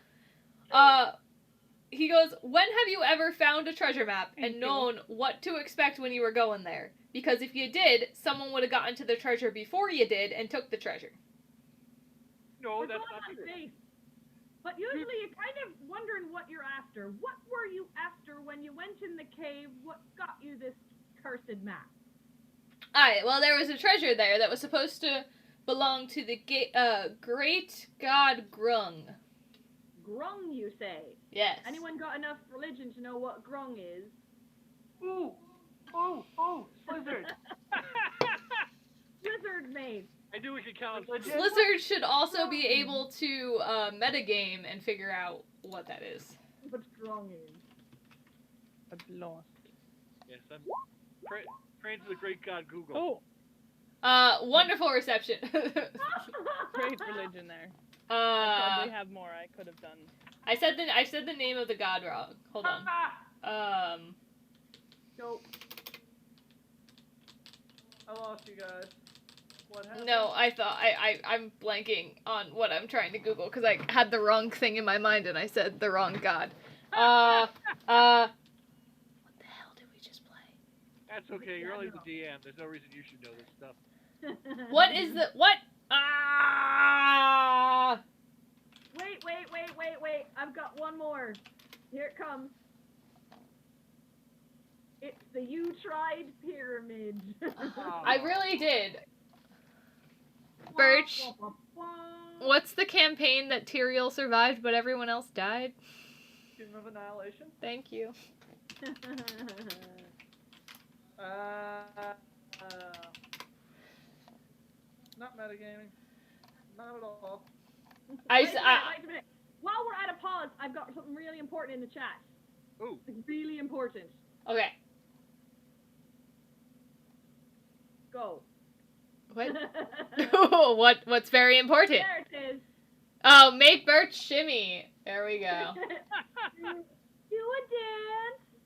He goes, when have you ever found a treasure map and Thank you. known what to expect when you were going there? Because if you did, someone would have gotten to the treasure before you did and took the treasure. No, We're that's going not on true. faith. But usually you're kind of wondering what you're after. What were you after when you went in the cave? What got you this cursed map? Alright, well, there was a treasure there that was supposed to belong to the great god Grung. Grung, you say? Yes. Anyone got enough religion to know what grung is? Ooh, Slizzard. Wizard mate. I knew we could count. Slizzard should also be able to metagame and figure out what that is. What grung is. I've lost. Yes, I'm praying to the great god Google. Oh, Wonderful reception. great religion there. I probably I have more I could have done. said the name of the god wrong. Hold on. So, I lost you guys. What happened? No, I thought I'm blanking on what I'm trying to Google because I had the wrong thing in my mind and I said the wrong god. What the hell did we just play? That's okay, you're only the DM. There's no reason you should know this stuff. What is the what? Ah! Wait. I've got one more. Here it comes. It's the You Tried Pyramid. I really did. Birch, what's the campaign that Tyrael survived but everyone else died? Kingdom of Annihilation. Thank you. Not metagaming. Not at all. Wait a minute. While we're at a pause, I've got something really important in the chat. Ooh. It's really important. Okay. Go. What? What's very important? There it is. Oh, make Birch shimmy. There we go. Do a dance.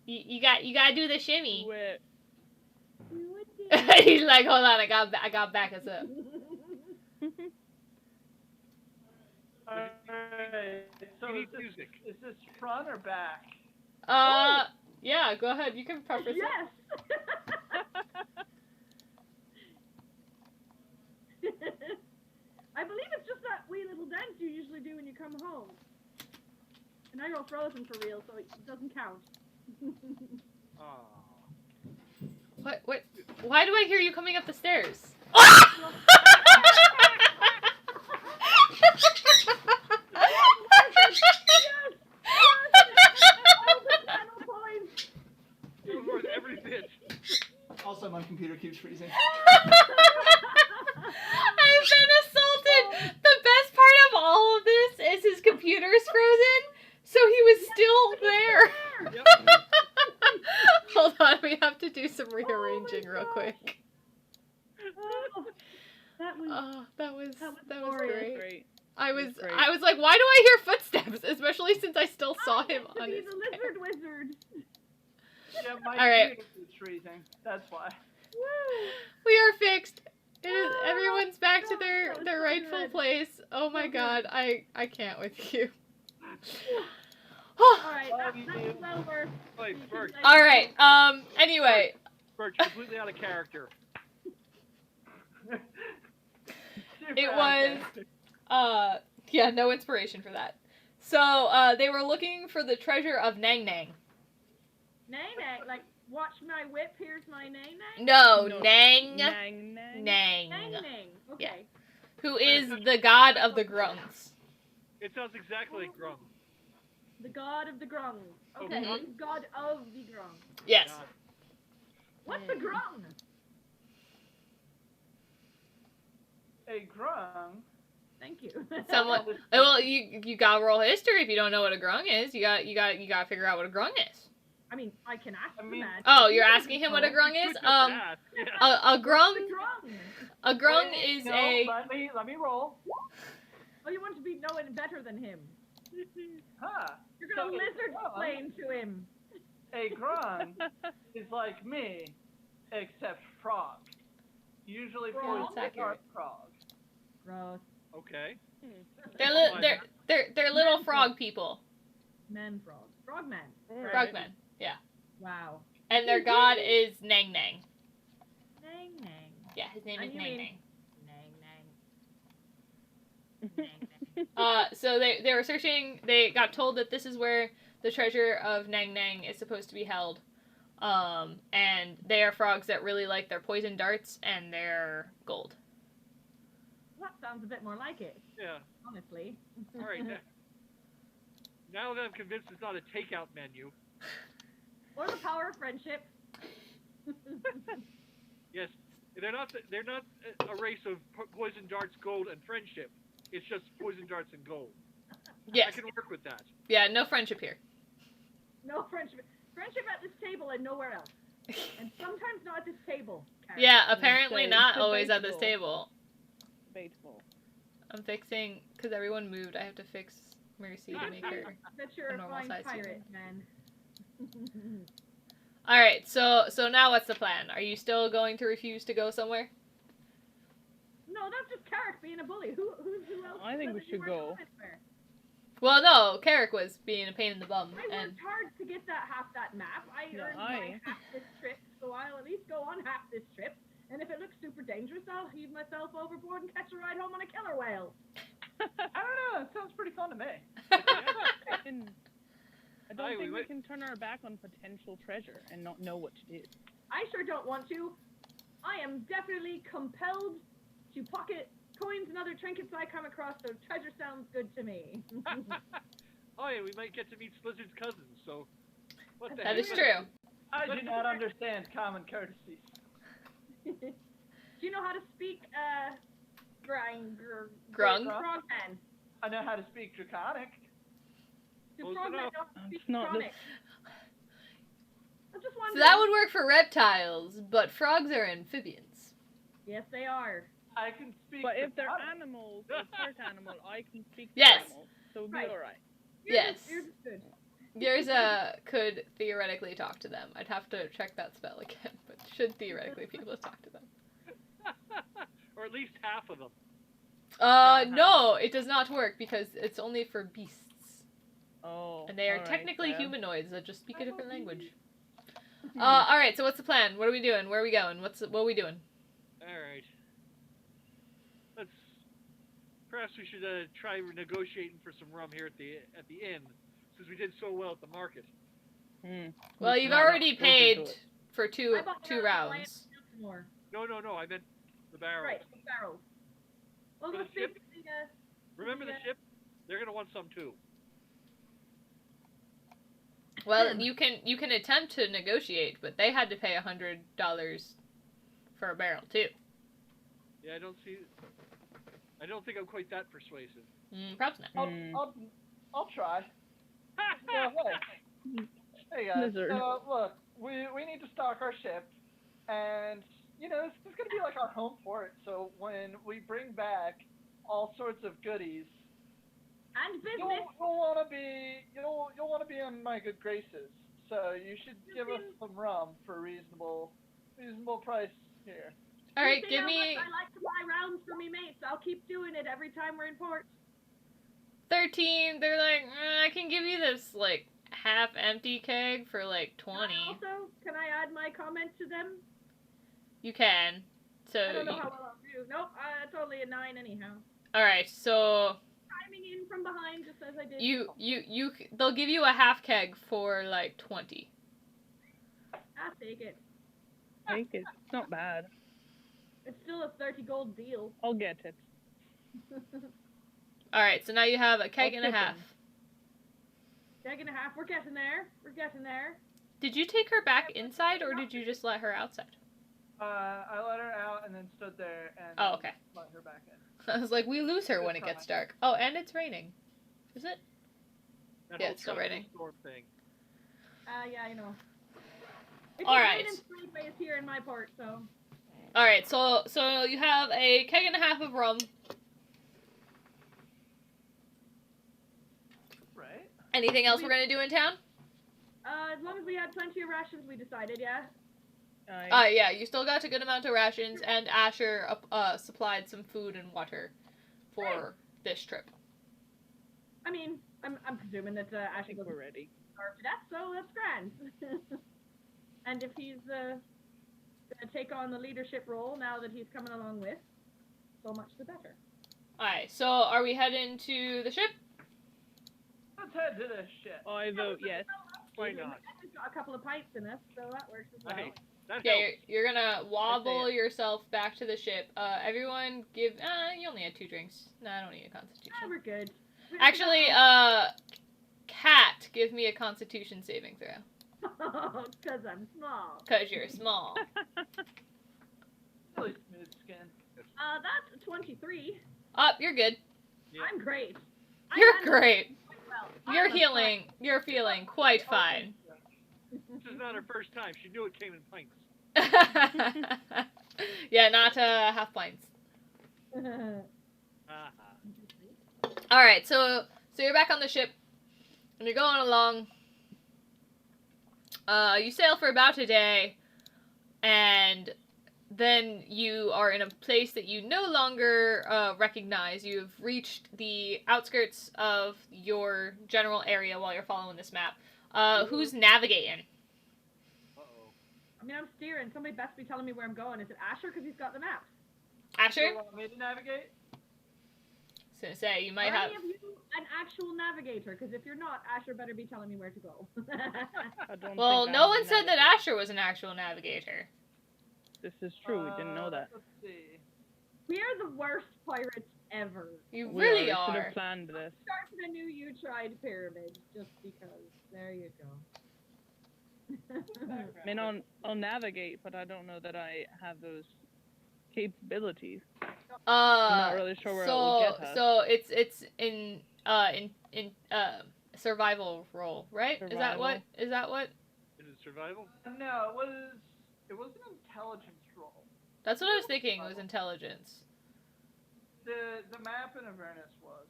You gotta do the shimmy. Do it. Do a dance. He's like, hold on, I got back us up. Alright, so We is need music. this front or back? Yeah, go ahead. You can preface it. Yes. I believe it's just that wee little dance you usually do when you come home. And now you're frozen for real, so it doesn't count. Aw. What? Why do I hear you coming up the stairs? computer keeps freezing. I've been assaulted. The best part of all of this is his computer's frozen, so he was still there. Yep. Hold on, we have to do some rearranging real quick. Oh, that was That was glorious. great. Great. I was Great. like, why do I hear footsteps? Especially since I still saw him on He's his. a lizard wizard. Yeah, my All right. computer keeps freezing. That's why. Woo! We are fixed. It is. Oh, Everyone's back to God, their that was their so rightful good. place. Oh my So good. God, I can't with you. Alright, Love that you, was dude. well worth. Wait, Bert, All right. Anyway. Bert, you're completely out of character. It was, yeah, no inspiration for that. So, they were looking for the treasure of Nang Nang. Nang Nang, like, watch my whip, here's my Nang Nang? No, No. Nang Nang, nang. Nang, Nang Nang, okay. who is the god of the grunts. It sounds exactly like Grum. The god of the grung. Okay, Mhm. he's god of the grung. Yes. God. What's the grung? A grung. Thank you. Someone. Well, you gotta roll history if you don't know what a grung is. You gotta figure out what a grung is. I mean, I can ask I the mean- man. Oh, you're asking him what a grung You is? could just ask. Yeah. A grung. The grung. A grung Wait, is no, a. Let me roll. Oh, you want to be knowing better than him. Huh. You're gonna So, lizard well, explain to him. A grung is like me, except frog. Usually Frog? poison That's accurate. frog. Gross. Okay. They're little frog people. Men frog. Frogman. Frogmen. Yeah. Wow. And their god is Nang Nang. Nang Nang. Yeah, his name And is you Nang mean- Nang. Nang Nang. Nang Nang. So they were searching. They got told that this is where the treasure of Nang Nang is supposed to be held. And they are frogs that really like their poison darts and their gold. That sounds a bit more like it, Yeah. honestly. All right. Now that I'm convinced it's not a takeout menu. Or the power of friendship. Yes, they're not a race of poison darts, gold, and friendship. It's just poison darts and gold. I Yes. can work with that. Yeah. No friendship here. No friendship. Friendship at this table and nowhere else. And sometimes not at this table. Karen. Yeah. Apparently It's not always at this debatable. table. Debatable. I'm fixing because everyone moved. I have to fix Mercy to make her. That you're a a normal flying size pirate, man. All right. So now what's the plan? Are you still going to refuse to go somewhere? No, that's just Carrick being a bully. Who else? I think we said that you should weren't go. going anywhere? Well, no. Carrick was being a pain in the bum, I and worked hard to get half that map. I Yeah, earned my half this trip, so I'll at least go on half this trip. And if it looks super dangerous, I'll heave myself overboard and catch a ride home on a killer whale. I don't know. It sounds pretty fun to me. And I don't Aye, think we we went- can turn our back on potential treasure and not know what to do. I sure don't want to. I am definitely compelled to pocket coins and other trinkets I come across, so treasure sounds good to me. Oh yeah, we might get to meet Slizzard's cousins. So what the that heck? is true. I do not understand common courtesies. Do you know how to speak, Grung? Frogman? I know how to speak Draconic. Do Close frogmen know enough. how to speak It's not Draconic? I'm just So wondering. that would work for reptiles, but frogs are amphibians. Yes, they are. I can speak But if they're Draconic. animals, a part animal, I can speak to Yes. animals, so it'll Right. be alright. Yes. Yours is good. Yours could theoretically talk to them. I'd have to check that spell again, but should theoretically be able to talk to them. Or at least half of them. No, it does not work because it's only for beasts, Oh. and they are alright, technically then. humanoids that just speak a different language. All right. So what's the plan? What are we doing? Where are we going? What are we doing? All right. Perhaps we should try negotiating for some rum here at the inn, since we did so well at the market. Well, you've No, already no, paid we'll do it. for I two bought two one out of the rounds. More. No, I meant the barrel. Right, barrels. Well, For let's the see. ship? Remember the ship? They're gonna want some too. Well, you can attempt to negotiate, but they had to pay $100 for a barrel too. Yeah, I don't think I'm quite that persuasive. Perhaps not. I'll try. Yeah, hey guys. Lizard. So look, we need to stock our ship, and this is gonna be like our home port. So when we bring back all sorts of goodies, And business. you'll wanna be in my good graces. So you should give us some rum for a reasonable price here. All right, You see give how me much I like to buy rounds for me mates. I'll keep doing it every time we're in port. 13. They're like, I can give you this like half-empty keg for like 20. Also, can I add my comment to them? You can. So. I don't know how well I'll do. Nope, it's only a 9 anyhow. All right, so Chiming in from behind just as I did. they'll give you a half keg for like 20. I'll take it. Take it. It's not bad. It's still a 30 gold deal. I'll get it. All right, so now you have a keg and a tip half. him. Keg and a half. We're getting there. We're getting there. Did you take her back inside or did you just let her outside? I let her out and then stood there and Oh, okay. let her back in. I was like, we lose her when it gets dark. Oh, and it's raining. Is it? That Yeah, whole it's still tropical raining. storm thing. Yeah, I know. It's All a right. rain and Speedways here in my port, so. All right, so you have a keg and a half of rum. Right. Anything else we're gonna do in town? As long as we had plenty of rations, we decided, yeah. Yeah, you still got a good amount of rations, and Asher supplied some food and water for this trip. I mean, I'm presuming that I Ashley think goes we're ready. starve to death, so that's grand. And if he's gonna take on the leadership role now that he's coming along with, so much the better. Alright, so are we heading to the ship? Let's head to this shit. I vote yes. Why not? We've got a couple of pints in us, so that works as well. Hey, that Yeah, helps. you're gonna wobble it. yourself back to the ship. Everyone give, you only had 2 drinks. No, I don't need a constitution. We're good. Actually, Cat, give me a constitution saving throw. Because I'm small. Cause you're small. Really smooth skin. That's 23. You're good. Yeah. I'm great. You're handled great. it quite well. You're I'm a healing. You're feeling quite fine. This is not her first time. She knew it came in pints. Yeah, not half pints. fan. All right, so you're back on the ship, and you're going along. You sail for about a day, and then you are in a place that you no longer recognize. You've reached the outskirts of your general area while you're following this map. Who's navigating? Uh-oh. I mean, I'm steering. Somebody best be telling me where I'm going. Is it Asher? Because he's got the map. Asher? You want me to navigate? I was gonna say, you might Are have... any of you an actual navigator? Because if you're not, Asher better be telling me where to go. I don't Well, think I no have one a said that navigator. Asher was an actual navigator. This is true. We didn't know that. Let's see. We are the worst pirates ever. You We really are. We should are. have planned this. Starting a new You Tried pyramid, just because. There you go. I mean, I'll navigate, but I don't know that I have those capabilities. I'm not really sure where it will get us. So it's in survival role, right? Is that what? Is it survival? No, it was an intelligence roll. That's what I was thinking. Was intelligence. The map in Avernus was.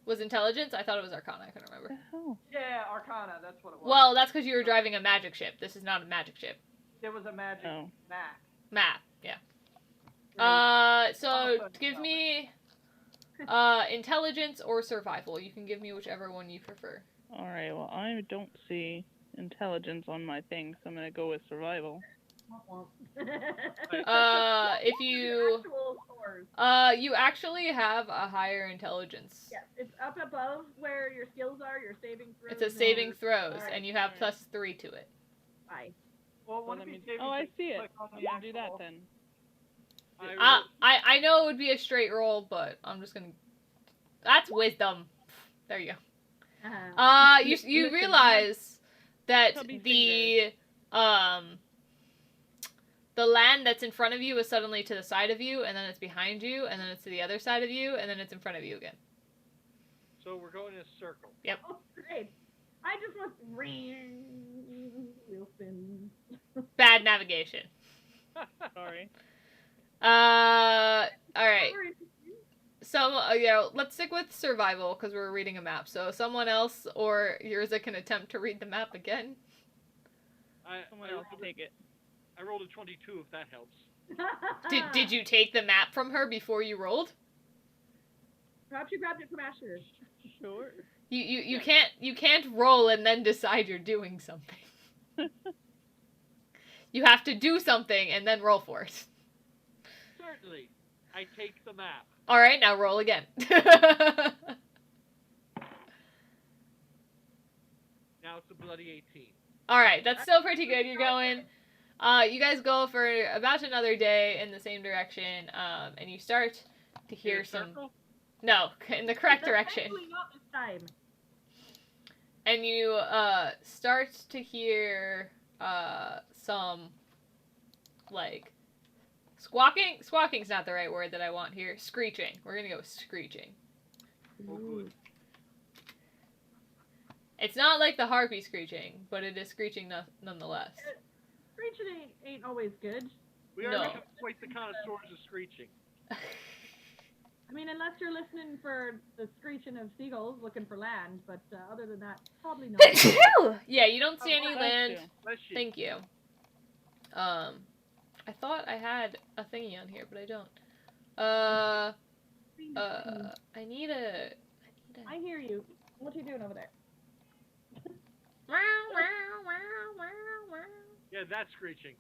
Was intelligence? I thought it was Arcana. I couldn't remember. Oh. Yeah, Arcana. That's what it was. Well, that's because you were driving a magic ship. This is not a magic ship. It was a magic Oh. map. Map. Yeah. So Also give me intelligence or survival. You can give me whichever one you prefer. All right. Well, I don't see intelligence on my thing, so I'm gonna go with survival. If you Actual scores. you actually have a higher intelligence. Yes, it's up above where your skills are, your saving throws. It's a saving and- throws, Alright, and you have alright. +3 to it. Bye. Well, Well, what let if me- you oh, I see it. click on the We'll do that actual- then. I know it would be a straight roll, but I'm just gonna. That's wisdom. There you go. You Listen, realize that chubby the land that's in front of you is suddenly to the side of you, and then it's behind you, and then it's to the other side of you, and then it's in front of you again. So we're going in a circle. Yep. Oh, great. I just want Wilson. Bad navigation. Sorry. Alright. Very So, yeah, let's stick with survival, because we're reading a map. So, someone else or Yurza can attempt to read the map again. Someone else will take it. I rolled a 22, if that helps. Did you take the map from her before you rolled? Perhaps you grabbed it from Asher. Sure. You can't roll and then decide you're doing something. You have to do something and then roll for it. Certainly. I take the map. All right, now roll again. Now it's a bloody 18. All right, that's still pretty good. You're going. You guys go for about another day in the same direction, and you start to hear In a some. circle? No, in the correct direction. Definitely not this time. And you start to hear some like squawking. Squawking's not the right word that I want here. Screeching. We're gonna go with screeching. Oh, good. It's not like the harpy screeching, but it is screeching nonetheless. Screeching ain't always good. We are No. not quite the connoisseurs of screeching. I mean, unless you're listening for the screeching of seagulls looking for land, but other than that, probably not. Yeah, you don't see any Bless land. you. Bless you. Thank you. I thought I had a thingy on here, but I don't. I need a. I hear you. What are you doing over there? Yeah, that's screeching.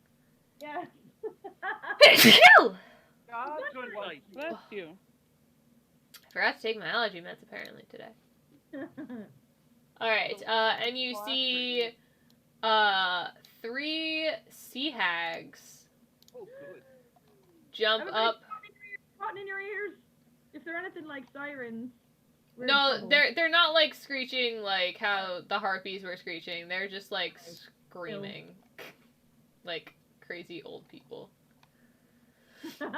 Yeah. God, good light. Bless you. Forgot to take my allergy meds apparently today. Alright, and you see 3 sea hags Oh, good. jump Everybody up. Cotton in your ears. If they're anything like sirens. we're in No, trouble. they're not like screeching like how the harpies were screeching. They're just like screaming. Like crazy old people. Thank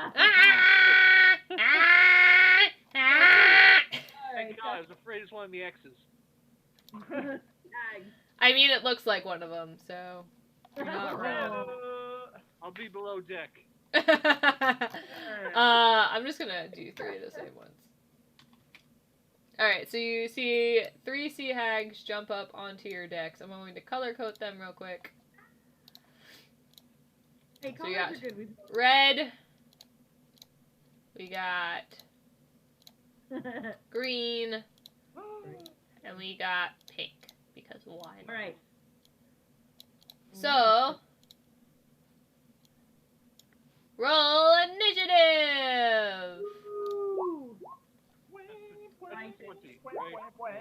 God, I was afraid it's one of the X's. I mean, it looks like one of them, so. You're not wrong. I'll be below deck. I'm just gonna do 3 of the same ones. Alright, so you see 3 sea hags jump up onto your decks. I'm going to color code them real quick. Hey, So you colors got are good. red. We got green. And we got pink. Because why not? Alright. So, roll initiative! Ooh. That's 20, right?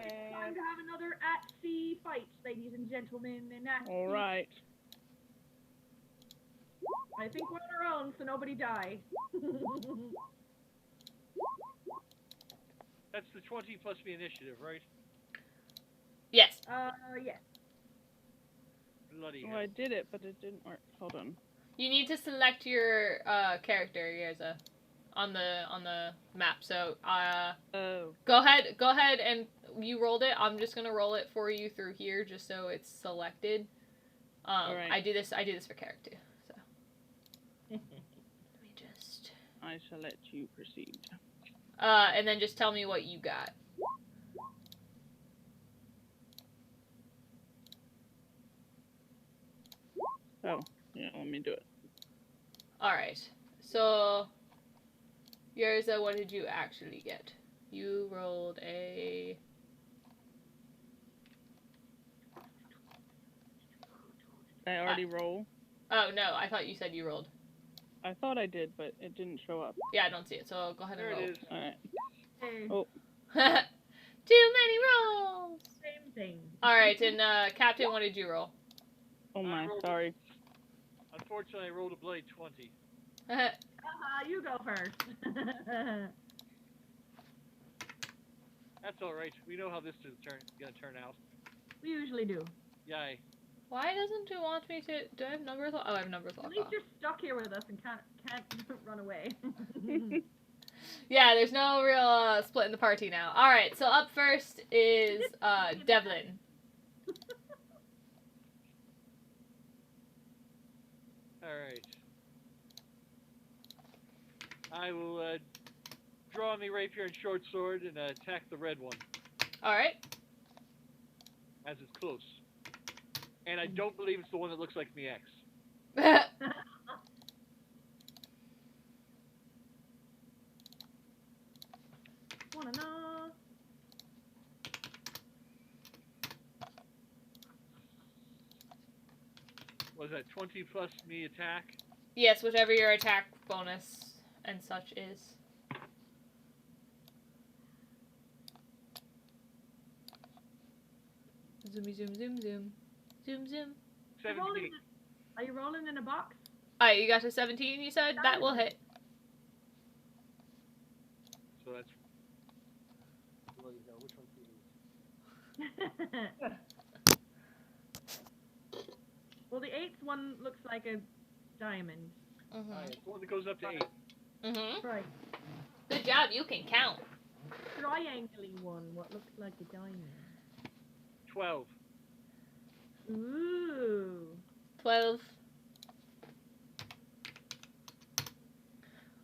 It's time to have another at-sea fight, ladies and gentlemen. And at All sea. right. I think we're on our own, so nobody die. That's the 20 plus the initiative, right? Yes. Yes. Bloody Oh, hell. I did it, but it didn't work. Hold on. You need to select your character, Yerza, on the map. So, Oh. go ahead and you rolled it. I'm just gonna roll it for you through here, just so it's selected. Alright. I do this for character. So, let me just. I shall let you proceed. And then just tell me what you got. Oh, yeah, let me do it. Alright. So, Yerza, what did you actually get? You rolled a. I already roll. Oh, no, I thought you said you rolled. I thought I did, but it didn't show up. Yeah, I don't see it, so go ahead and There roll. it is. Alright. Hey, Oh. Too many rolls! same thing. Alright, and Captain, what did you roll? Oh my, rolled- sorry. Unfortunately, I rolled a bloody 20. You go first. That's alright. We know how this is gonna turn out. We usually do. Yay. Why doesn't it want me to? Do I have numbers? Oh, I have numbers At locked least on. you're stuck here with us and can't run away. Yeah, there's no real split in the party now. All right, so up first is Devlin. Alright. I will draw me rapier and short sword and attack the red one All right. as it's close. And I don't believe it's the one that looks like me X. Wanna know? What is that, 20 plus me attack? Yes, whichever your attack bonus and such is. Zoomy zoom zoom zoom. Zoom zoom. 17. Are you rolling in a box? Alright, you got to 17, you said? That will hit. So that's... Which one do you Well, the 8th one looks like a diamond. Alright, the one that goes up to 8. Mm-hmm. Right. Good job, you can count. Triangle-y one, what looks like a diamond. 12. Ooh. 12.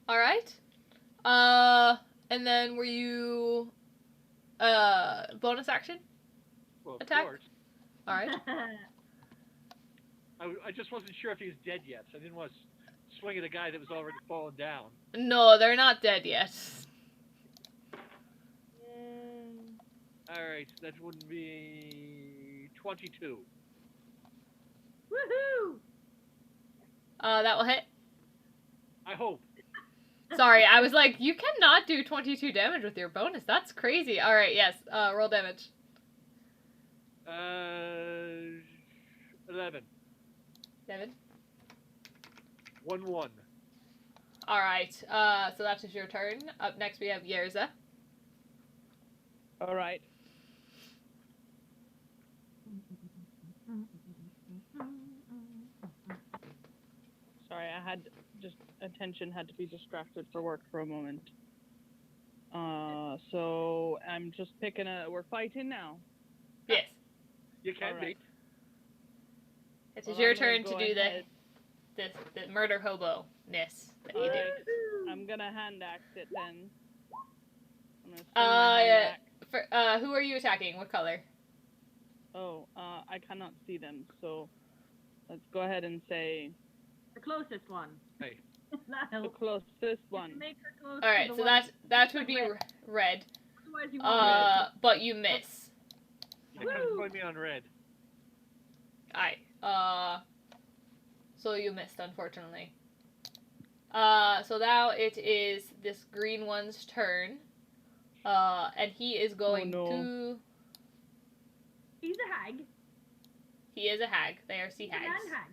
Alright. And then were you bonus action? Well, of Attack? course. Alright. I just wasn't sure if he was dead yet, so I didn't want to swing at a guy that was already fallen down. No, they're not dead yet. Alright, that would be 22. Woohoo! That will hit. I hope. Sorry, I was like, you cannot do 22 damage with your bonus. That's crazy. Alright, yes. Roll damage. 11. 7. 1-1. Alright, so that is your turn. Up next we have Yerza. All right. Sorry, I had just attention had to be distracted for work for a moment. So I'm just picking we're fighting now. Yes. You can All be. right. It is Well, your I'm gonna turn to go do ahead. the murder hobo-ness that you All do. right. I'm gonna hand axe it then. I'm gonna swing Uh, my hand axe. Who are you attacking? What color? Oh, I cannot see them, so let's go ahead and say The closest one. Hey. That the helps. closest You one. can make her close Alright, to so the one. that would be red. Otherwise you won't. But you miss. You can join me on red. Aye. So you missed, unfortunately. So now it is this green one's turn. And he is going to... He's a hag. He is a hag. They are sea He's a hags. man hag.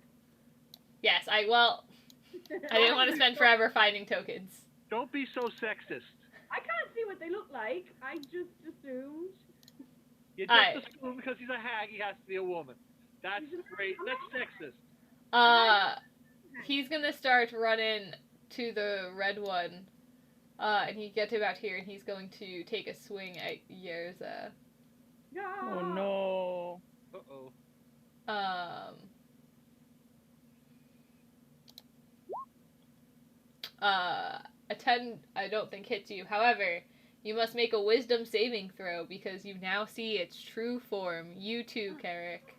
Yes, I didn't want to spend forever finding tokens. Don't be so sexist. I can't see what they look like. I just assumed. You Aye. just assume because he's a hag, he has to be a woman. That's great. That's sexist. He's gonna start running to the red one. And he gets about here, and he's going to take a swing at Yerza. Oh no. Uh-oh. A 10 I don't think hits you. However, you must make a wisdom saving throw because you now see its true form. You too, Carrick.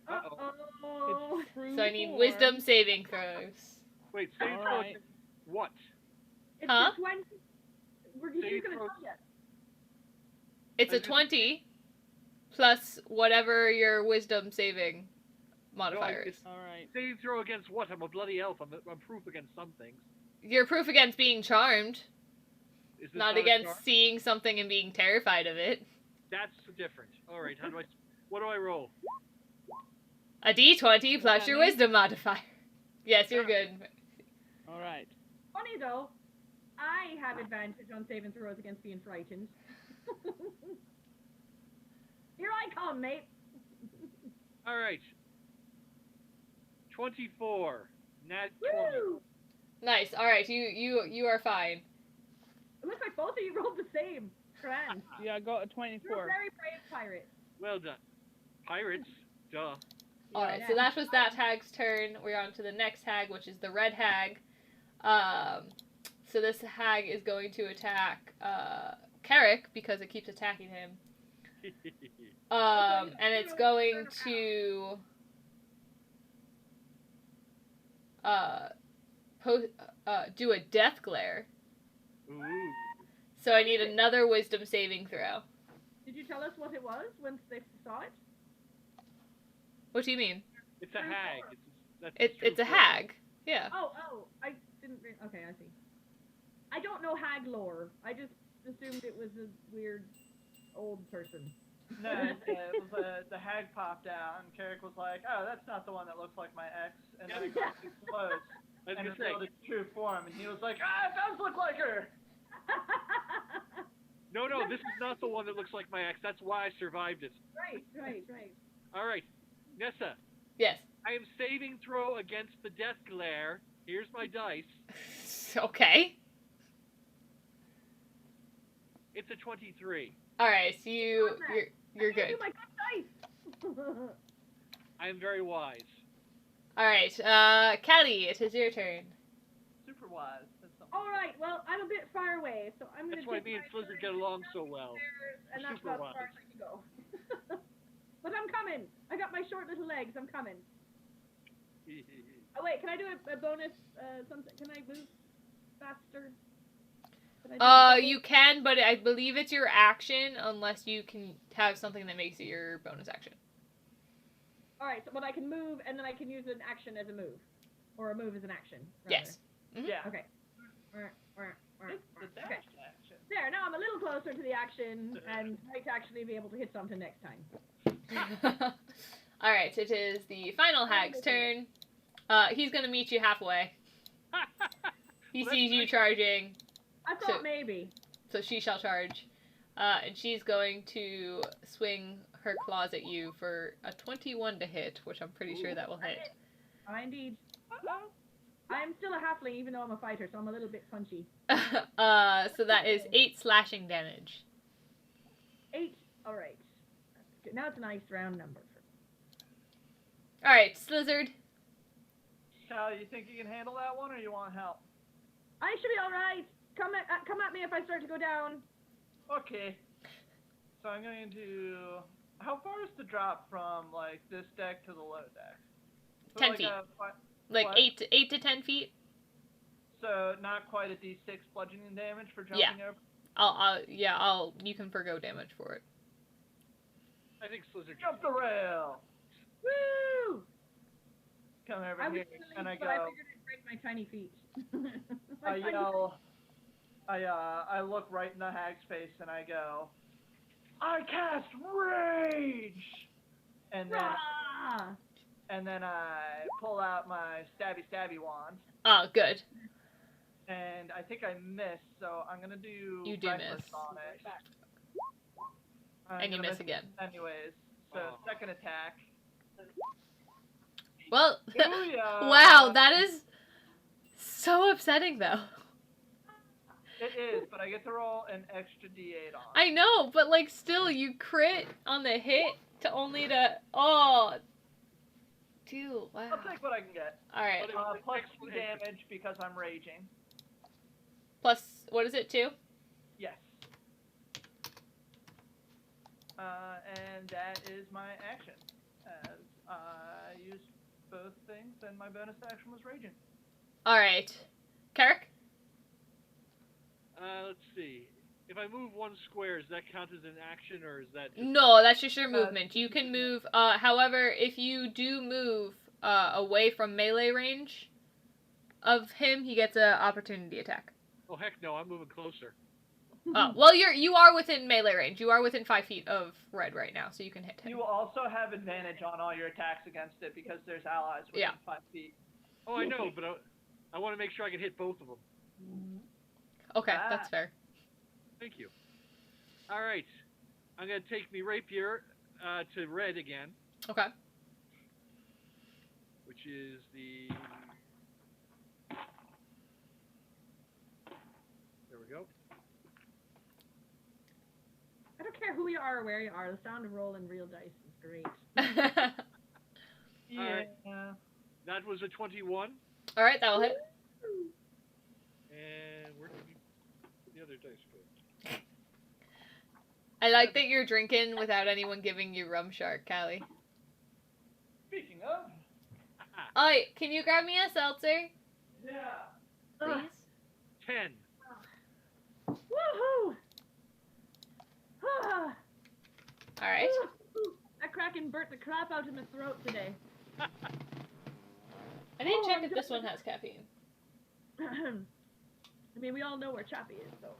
Uh-oh. It's true So I need form. wisdom saving throws. Wait, save All throw right. against what? It's Huh? a 20. He's gonna tell you. It's a 20 plus whatever your wisdom saving modifier is. All right. Save throw against what? I'm a bloody elf. I'm proof against some things. You're proof against being charmed, Is this not a against charm? seeing something and being terrified of it. That's different. All right. What do I roll? A d20 plus your mean? wisdom modifier. Yes, you're good. All right. Funny though, I have advantage on saving throws against being frightened. Here I come, mate. All right. 24. Nat 20. Woo! Nice. All right, you are fine. It looks like both of you rolled the same. Grand. Yeah, I got a You're a 24. very brave pirate. Well done. Pirates. Duh. All right, Yeah. so that was that hag's turn. We're on to the next hag, which is the red hag. So this hag is going to attack Carrick because it keeps attacking him. And it's going to do a death glare. Ooh. So I need another wisdom saving throw. Did you tell us what it was once they saw it? What do you mean? It's a hag. It's a hag. Yeah. Oh, I didn't. Okay, I see. I don't know hag lore. I just assumed it was a weird old person. No, it was the hag popped out, and Carrick was like, "Oh, that's not the one that looks like my ex," and then it got too close, I was and gonna say. revealed its true form, and he was like, "Ah, it does look like her." No, this is not the one that looks like my ex. That's why I survived it. Right. All right, Nessa. Yes. I am saving throw against the death glare. Here's my dice. Okay. It's a 23. All right, so you're I good. do my good dice. I am very wise. All right, Callie, it is your turn. Super wise. That's something. All right. Well, I'm a bit far away, so I'm gonna. That's why take me and my Slizzard turn get along so well. upstairs, and We're that's super about as far wise. as I can go. But I'm coming. I got my short little legs. I'm coming. Oh wait, can I do a bonus? Something? Can I move faster? Can I do a double? You can, but I believe it's your action unless you can have something that makes it your bonus action. All right, so but I can move, and then I can use an action as a move, or a move as an action. Rather. Yes. Mhm. Yeah. Okay. It's the dash Okay. action. There. Now I'm a little closer to the action, and might actually be able to hit something next time. All right, it is the final hag's turn. He's gonna meet you halfway. He Well, sees that's you nice. charging, I thought maybe. so she shall charge. And she's going to swing her claws at you for a 21 to hit, which I'm pretty sure that will hit. Indeed. I'm still a halfling, even though I'm a fighter, so I'm a little bit punchy. So that is 8 slashing damage. 8. All right. That's good. Now it's a nice round number. All right, Slizzard. Cal, you think you can handle that one, or you want help? I should be all right. Come at me if I start to go down. Okay. So I'm going to. How far is the drop from like this deck to the low deck? So 10 like feet. What? Like 8 to 10 feet. So not quite a D6 bludgeoning damage for jumping over. You can forgo damage for it. I think Slizzard. Jump the rail. Woo! Come over I was here, silly, and I but I go. figured it'd break my tiny feet. I yell. I look right in the hag's face, and I go. I cast rage. And then. Rah! And then I pull out my stabby wand, Oh, good. and I think I missed, so I'm gonna do You do reckless miss. on it. I'm And you gonna miss again. Anyways, so Oh. second attack. Well, Booyah! wow, that is so upsetting, though. It is, but I get to roll an extra D8 on. I know, but like still, you crit on the hit to only to dude, wow. I'll take what I can get. All right, Plus 2 damage because I'm raging. plus what is it 2? Yes. And that is my action. As I used both things, and my bonus action was raging. All right, Carrick. Let's see. If I move 1 square, does that count as an action, or is that just... No, that's just your movement. You can move. However, if you do move away from melee range of him, he gets an opportunity attack. Oh, heck no, I'm moving closer. Well, you are within melee range. You are within 5 feet of Red right now, so you can hit him. You will also have advantage on all your attacks against it because there's allies within 5 feet. Oh, I know, but I want to make sure I can hit both of them. Okay, that's fair. Thank you. All right. I'm going to take me rapier to red again. Okay. which is the. There we go. I don't care who you are or where you are. The sound of rolling real dice is great. Yeah. Alright. That was a 21. All right, that'll hit. And where did the other dice go? I like that you're drinking without anyone giving you rum shark, Callie. Speaking of. Oi, can you grab me a seltzer, Yeah. please? 10. Woohoo! Ah, All right. woo-hoo. That Kraken burnt the crap out of my throat today. I didn't check if this one has caffeine. I mean, we all know where Chappie is, so.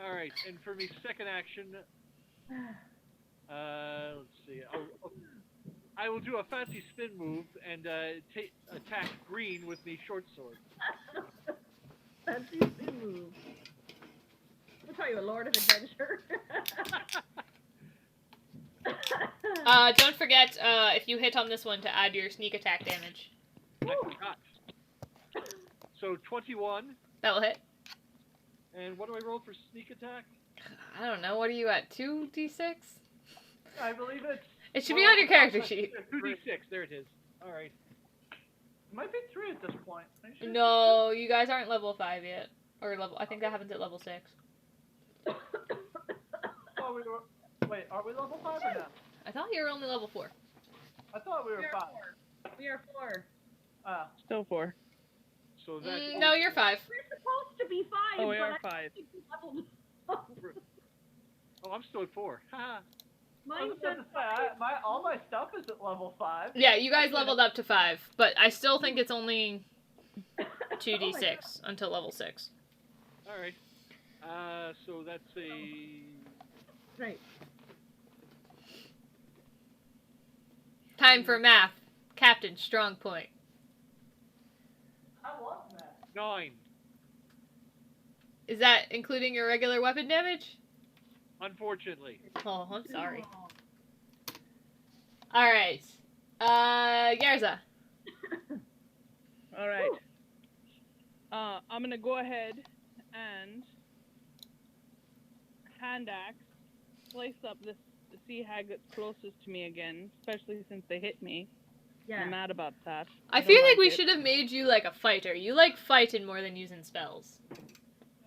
All right, and for me, second action. Let's see. I will do a fancy spin move and attack green with the short sword. Fancy spin move. I'll tell you, a Lord of Adventure. Don't forget, if you hit on this one, to add your sneak attack damage. I forgot. So 21. That will hit. And what do I roll for sneak attack? I don't know. What are you at? 2d6? I believe it's. It should be on your character sheet. 2d6. There it is. All right. It might be 3 at this point. Are you sure? No, you guys aren't level 5 yet. Or level. I think that happens at level 6. Oh, we were. Wait, are we level 5 or no? I thought you were only level 4. I thought we were 5. We are 4. Still 4. So that. No, you're 5. We're supposed to be 5. Oh, we are but I 5. think we leveled up. Oh, I'm still at 4. Haha. I Mine was about says to say, all my stuff is at level 5. Yeah, you guys leveled up to 5, but I still think it's only 2d6 until level 6. All right. So that's a. Right. Time for math. Captain, strong point. I love that. 9. Is that including your regular weapon damage? Unfortunately. Oh, I'm sorry. Alright. Garza. Alright. I'm gonna go ahead and hand axe, slice up this sea hag that's closest to me again, especially since they hit me. Yeah. I'm mad about that. I don't feel like we it. should have made you like a fighter. You like fighting more than using spells.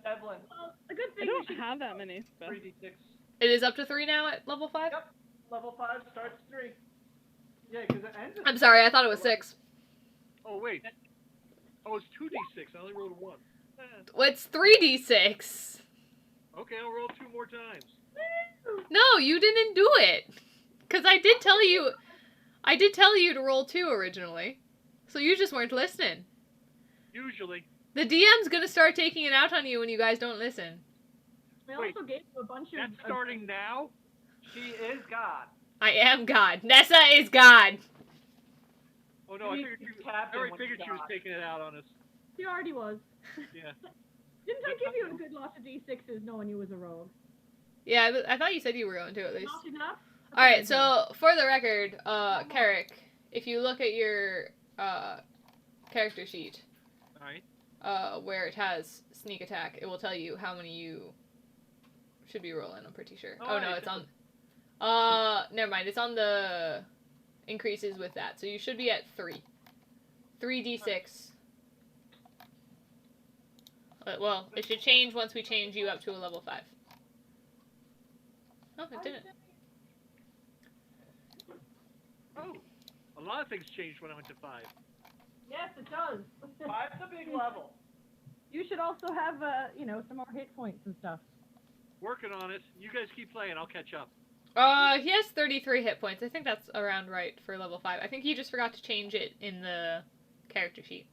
Evelyn, Well, the good I thing don't is she have that many spells. 3d6. It is up to 3 now at level 5? Yep. Level 5 starts 3. Yeah, because it ends at I'm sorry, I thought it was 6. Oh wait. Oh, it's 2d6. I only rolled 1. Well, it's 3d6. Okay, I'll roll 2 more times. No, you didn't do it. Because I did tell you to roll 2 originally. So you just weren't listening. Usually. The DM's gonna start taking it out on you when you guys don't listen. We Wait, also gave you a bunch of. That's starting now? She is God. I am God. Nessa is God. Oh no, I He's figured the captain when she was God. taking it out on us. She already was. Yeah. Didn't I give you a good lot of d6s knowing you was a rogue? Yeah, I thought you said you were going to at least. Not enough? Alright, so for the record, Carrick, if you look at your character sheet, Alright. where it has sneak attack, it will tell you how many you should be rolling, I'm pretty sure. Oh no, Alright, it's on never mind, it's on the increases with that. So you should be at 3. 3d6. Well, it should change once we change you up to a level 5. Oh, it didn't. Oh. A lot of things changed when I went to 5. Yes, it does. 5's a big level. You should also have, some more hit points and stuff. Working on it. You guys keep playing, I'll catch up. He has 33 hit points. I think that's around right for level 5. I think he just forgot to change it in the character sheet.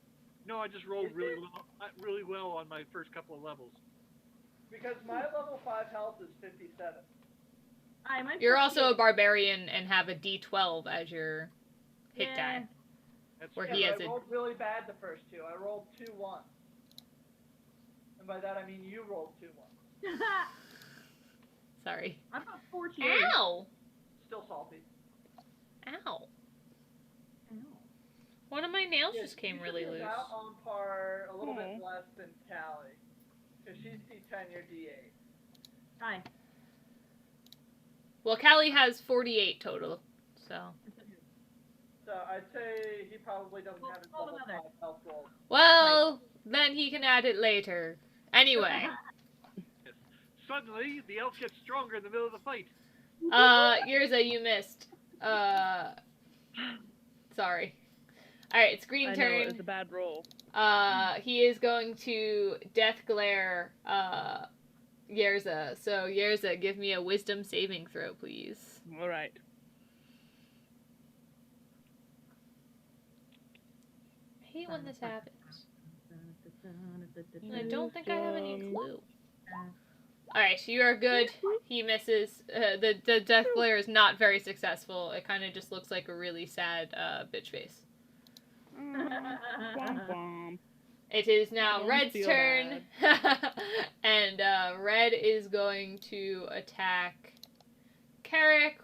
No, I just rolled really well on my first couple of levels. Because my level 5 health is 57. You're also a barbarian and have a D12 as your hit die. That's Where Yeah, he but has I a... rolled really bad the first 2. I rolled 2-1. And by that I mean you rolled 2-1. Sorry. I'm not 48. Ow! Still salty. Ow. One of my nails Yeah, just came you really should be loose. about on par, a little bit Aw. less than Callie. Because she's D10, you're D8. Hi. Well, Callie has 48 total, so. So I'd say he probably doesn't have his Roll level another. 5 health roll. Well, then he can add it later. Anyway, Suddenly, the elf gets stronger in the middle of the fight. Yurza, you missed. Sorry. Alright, it's green I know, turn. it's a bad roll. He is going to Death Glare, Yerza. So, Yerza, give me a wisdom saving throw, please. Alright. I hate when this happens. And I don't think I have any clue. Alright, you are good. He misses. The Death Glare is not very successful. It kind of just looks like a really sad bitch face. Womp womp. It is now Don't Red's feel turn. And Red is going to attack Carrick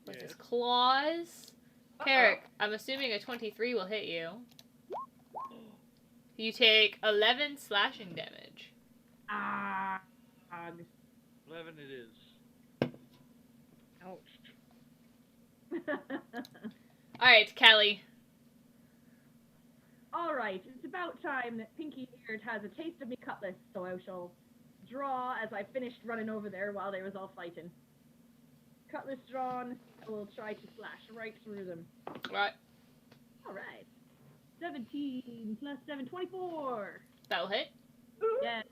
with his claws. Carrick, I'm assuming a 23 will hit you. You take 11 slashing damage. 11 it is. Ouch. Alright, Callie. Alright, it's about time that Pinky Beard has a taste of me cutlass, so I shall draw as I finished running over there while they was all fighting. Cutlass drawn, I will try to slash right through them. Right. Alright. 17 plus 7, 24! That'll hit. Yeah.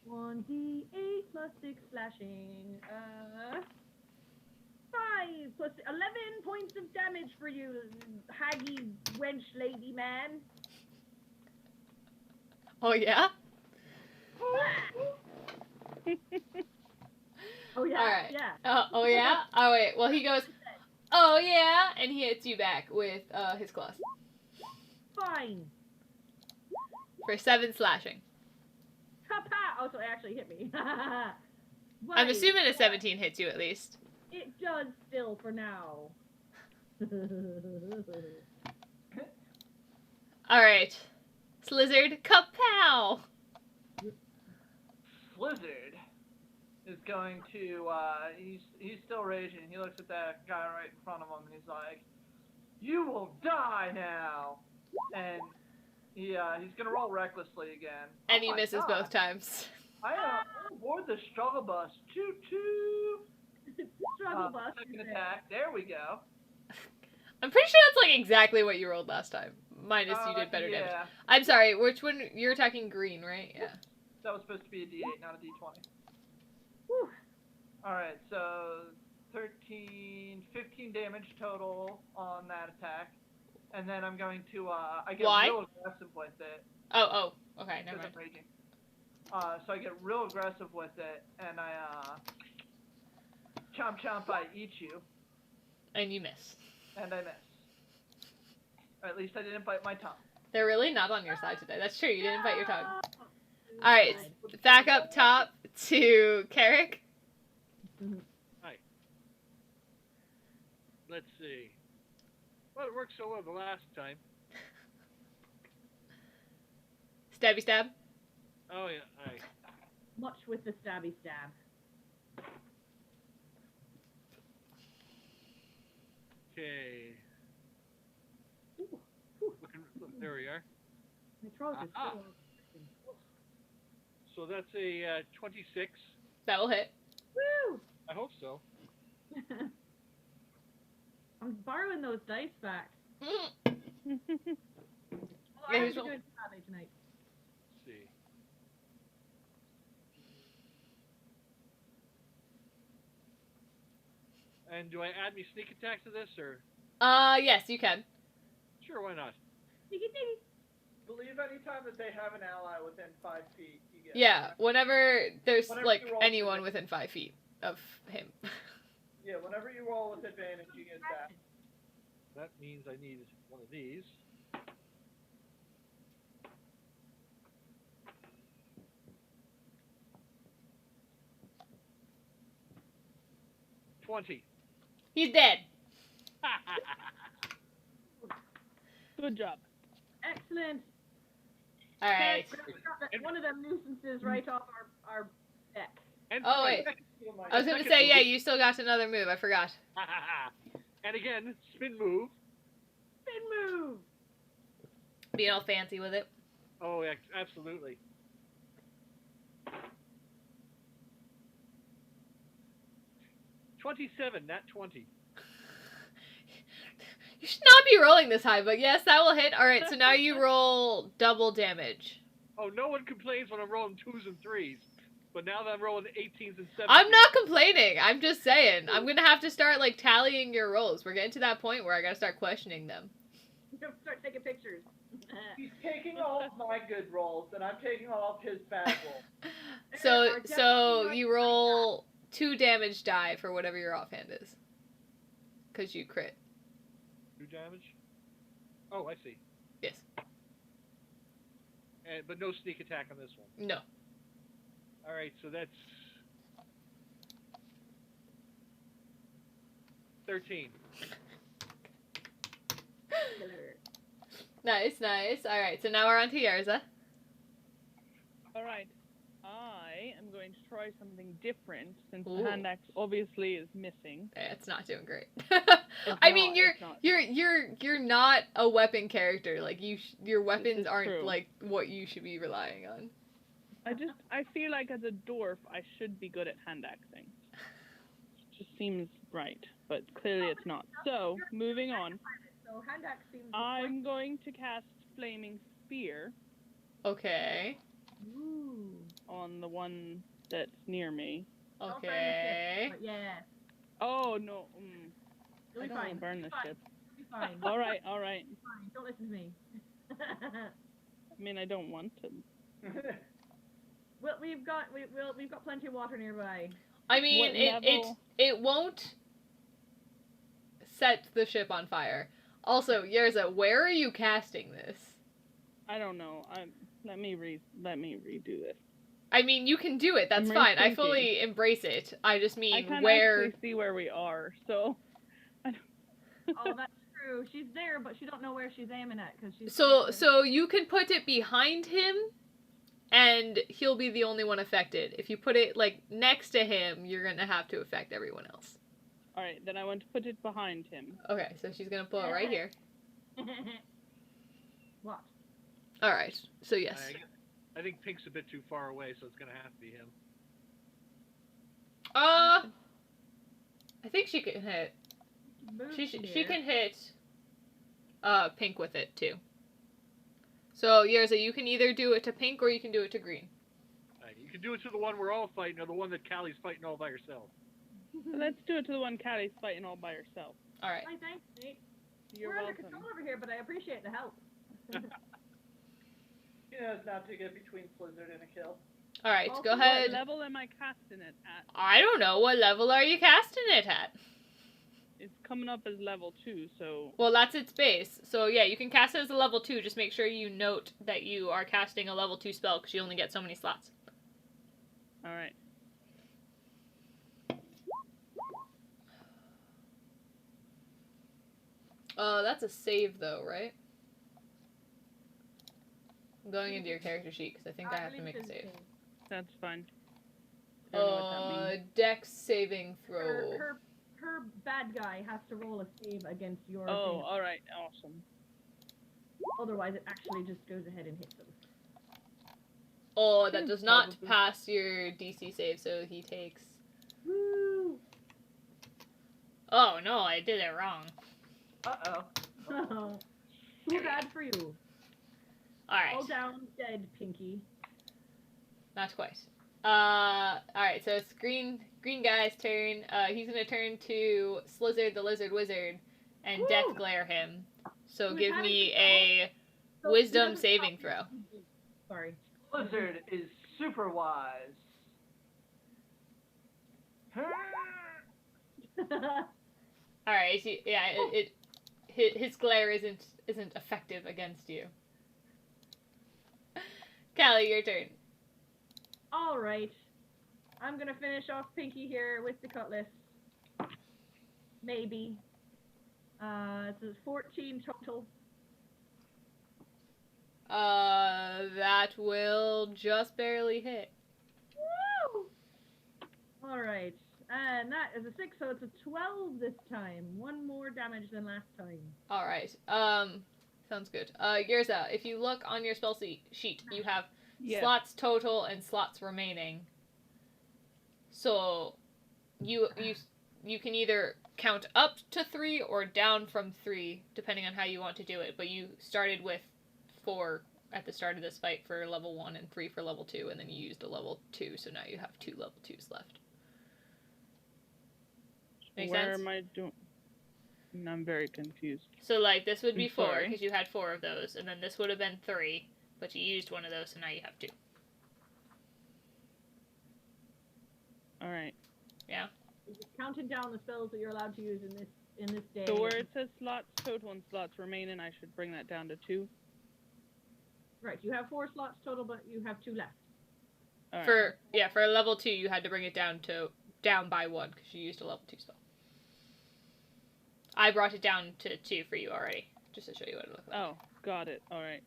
1d8 plus 6 slashing. 5 plus 11 points of damage for you, haggy wench lady man. Oh, yeah? Oh yeah, Alright. yeah. Oh, yeah? Oh, wait. Well, he goes, oh, yeah, and he hits you back with his claws. Fine. For 7 slashing. Ha-ha! Oh, so it actually hit me. I'm assuming a 17 hits you at least. It does still for now. Alright. Slizzard, kapow! Slizzard is going to, he's still raging. He looks at that guy right in front of him and he's like, "You will die now!" And he's gonna roll recklessly again. And Oh he my misses God. both times. I am aboard the struggle bus. Choo choo! Struggle bus. Second attack. There we go. I'm pretty sure that's like exactly what you rolled last time. Minus you did better damage. Yeah. I'm sorry, which one? You're attacking green, right? Yeah. That was supposed to be a D8, not a D20. Whew. Alright, so 13, 15 damage total on that attack. And then I'm going to, I get Why? real aggressive with it. Oh, okay, never Because mind. I'm raging. So I get real aggressive with it, and I, chomp chomp, I eat you, And you miss. and I miss. Or at least I didn't bite my tongue. They're really not on your side today. That's true, you didn't bite your tongue. Alright, back up top to Carrick. Let's see. Well, it worked so well the last time. Stabby stab. Oh, yeah, aye. Much with the stabby stab. Okay. Look, there we are. My trousers Aha. still So that's a 26. That will hit. Woo! I hope so. I'm borrowing those dice back. Mm. Well, Yeah, I'm who's doing roll- Saturday tonight. Let's see. And do I add me sneak attack to this, or? Yes, you can. Sure, why not? Diggy diggy. Believe anytime that they have an ally within 5 feet, you get Yeah, whenever there's, Whenever like, you roll anyone for it. within 5 feet of him. Yeah, whenever you roll with advantage, you get that. That means I need one of these. $20. He's dead. Good job. Excellent. All right. One of them nuisances right off our deck. And Oh, my wait. second- I was gonna second say, move- yeah, you still got another move. I forgot. And again, spin move. Spin move. Being all fancy with it. Oh, yeah, absolutely. $27, not 20. You should not be rolling this high, but yes, that will hit. All right, so now you roll double damage. Oh, no one complains when I'm rolling 2s and 3s. But now that I'm rolling 18s and 17s. I'm not complaining. I'm just saying. I'm gonna have to start like tallying your rolls. We're getting to that point where I gotta start questioning them. Start taking pictures. He's taking all of my good rolls, and I'm taking all of his bad rolls. So you roll 2 damage die for whatever your offhand is. Cause you crit. 2 damage? Oh, I see. Yes. But no sneak attack on this one. No. Alright, so that's 13. Nice, nice. All right, so now we're on to Yarza. All right. I am going to try something different since Ooh. the hand axe obviously is missing. It's not doing great. It's I mean, not. you're not a weapon character. Like your weapons aren't true. like what you should be relying on. I feel like as a dwarf I should be good at hand axing. Just seems right, but clearly it's not. So moving on. So hand axe seems. I'm going to cast Flaming Spear Okay. Ooh. on the one that's near me. Don't burn the Okay. ship, but yeah. Oh no. You'll I be don't want fine. to burn the You'll be ship. fine. You'll be fine. All right, all right. You'll be fine. Don't listen to me. I mean, I don't want to. Well, we've got plenty of water nearby. I mean, What it level? won't set the ship on fire. Also, Yarza, where are you casting this? I don't know. Let me redo this. I mean, you can do it. That's I'm fine. I rethinking. fully embrace it. I just I mean can't where. actually see where we are, so. Oh, that's true. She's there, but she don't know where she's aiming at because she's. So you can put it behind him, and he'll be the only one affected. If you put it like next to him, you're gonna have to affect everyone else. All right, then I want to put it behind him. Okay, so she's gonna pull it right here. What? All right. So yes. I think Pink's a bit too far away, so it's gonna have to be him. I think she can hit. Move She here. can hit. Pink with it too. So Yarza, you can either do it to Pink or you can do it to Green. You can do it to the one we're all fighting, or the one that Callie's fighting all by herself. So let's do it to the one Callie's fighting all by herself. All right. Hi, thanks, Nate. You're We're under welcome. control over here, but I appreciate the help. He knows not to get between Blizzard and a kill. All right. Also, Go what What ahead. level am I casting it at? I don't know. What level are you casting it at? It's coming up as level 2, so. Well, that's its base. So yeah, you can cast it as a level 2. Just make sure you note that you are casting a level 2 spell because you only get so many slots. All right. That's a save though, right? I'm going into your character sheet because I think I have to make a save. That's fine. I don't know what that means. Dex saving throw. Her bad guy has to roll a save against your. Oh, thing. all right. Awesome. Otherwise, it actually just goes ahead and hits them. Oh, that does not Probably. pass your DC save, so he takes. Woo! Oh no, I did it wrong. Oh, too bad for you. Alright, All down, dead, Pinky. not quite. Alright, so it's green guy's turn. He's gonna turn to Slizzard the Lizard Wizard and Woo! Death Glare him. So Who's give having me control? a So Wisdom he doesn't saving stop throw. you. Sorry. Blizzard is super wise. Alright, his glare isn't effective against you. Callie, your turn. All right. I'm gonna finish off Pinky here with the cutlass. Maybe. So it's 14 total. That will just barely hit. Woo! Alright. And that is a 6, so it's a 12 this time. 1 more damage than last time. Alright. Sounds good. Yerza, if you look on your spell sheet, you have slots total and slots remaining. So you can either count up to 3 or down from 3, depending on how you want to do it. But you started with 4 at the start of this fight for level 1 and 3 for level 2, and then you used a level 2, so now you have 2 level 2s left. Make Where sense? am I doing? I'm very confused. So, like, this would be I'm 4, sorry. because you had 4 of those, and then this would have been 3, but you used one of those, so now you have 2. Alright. Yeah? You just counted down the spells that you're allowed to use in this day. So where it says slots total and slots remaining, I should bring that down to 2. Right, you have 4 slots total, but you have 2 left. Alright. For level 2, you had to bring it down by 1, because you used a level 2 spell. I brought it down to 2 for you already, just to show you what it looked like. Oh, got it. Alright.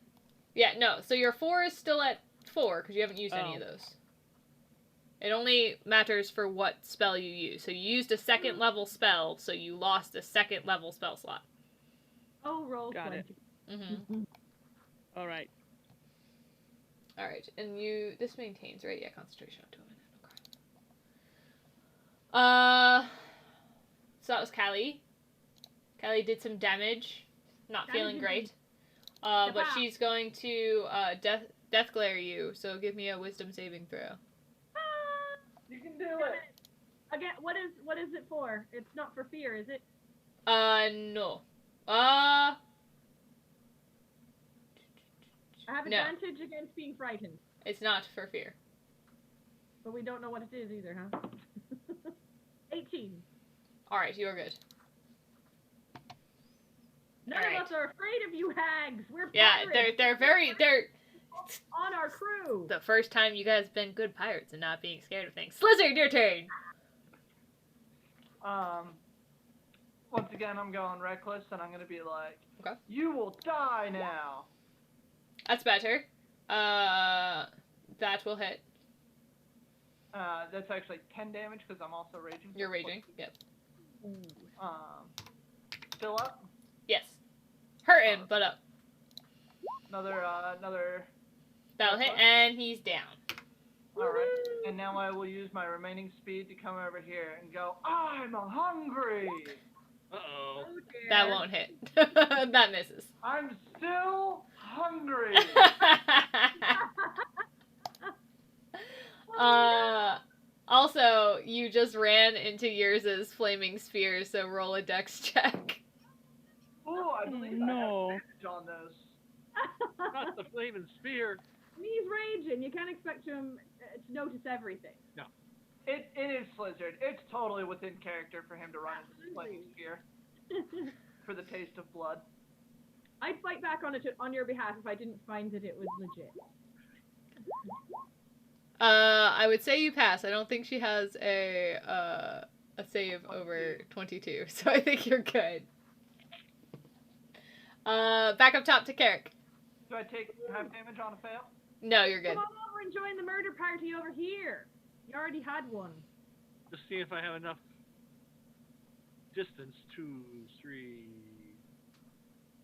Yeah, no, so your 4 is still at 4, because you haven't used any of those. It only matters for what spell you use. So you used a 2nd level spell, so you lost a 2nd level spell slot. Oh, roll Got 20. it. Mm-hmm. Alright. Alright, and this maintains, right? Yeah, concentration up to a minute. Okay. So that was Callie. Callie did some damage. Not Callie feeling did great. some- But she's going to death glare you, so give me a wisdom saving throw. You can do it. Again, what is it for? It's not for fear, is it? No. I have No. advantage against being frightened, It's not for fear. but we don't know what it is either, huh? 18. Alright, you're good. None Alright. of us are afraid of you hags. We're Yeah, pirates. they're on our crew. the first time you guys have been good pirates and not being scared of things. Slizzard, your turn! Once again, I'm going reckless, and I'm gonna be like, Okay. "You will die now." That's better. That will hit. That's actually 10 damage because I'm also raging. You're raging. Yep. Still up. Yes. Hurting, but up. Another. That'll hit, and he's down. All right. And now I will use my remaining speed to come over here and go. I'm hungry. Uh-oh. Oh, dear. That won't hit. That misses. I'm still hungry. Also, you just ran into Yers's flaming spear, so roll a dex check. Ooh, I believe no. I have advantage on those. Not the flaming spear. He's raging. You can't expect him to notice everything. It is Slizzard. It's totally within character for him to run into the flaming spear for the taste of blood. I'd fight back on your behalf if I didn't find that it was legit. I would say you pass. I don't think she has a save over 22, so I think you're good. Back up top to Carrick. Do I take half damage on a fail? No, you're good. Come on over and join the murder party over here. You already had one. Just see if I have enough distance. 2, 3,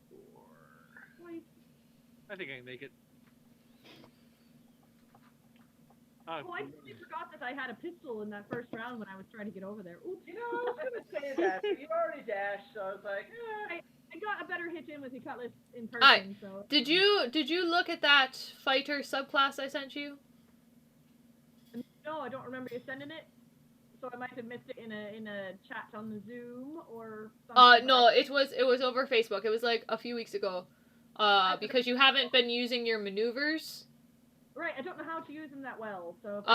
4. Wait. I think I can make it. Oh, I totally forgot that I had a pistol in that first round when I was trying to get over there. Oops. You know, I was gonna say that, but you already dashed, so I was like, I got a better hit in with the cutlass in person, Alright. so... Did you look at that fighter subclass I sent you? No, I don't remember you sending it. So I might have missed it in a chat on the Zoom or something. No, it was over Facebook. It was like a few weeks ago. Because you haven't been using your maneuvers. Right, I don't know how to use them that well, so... If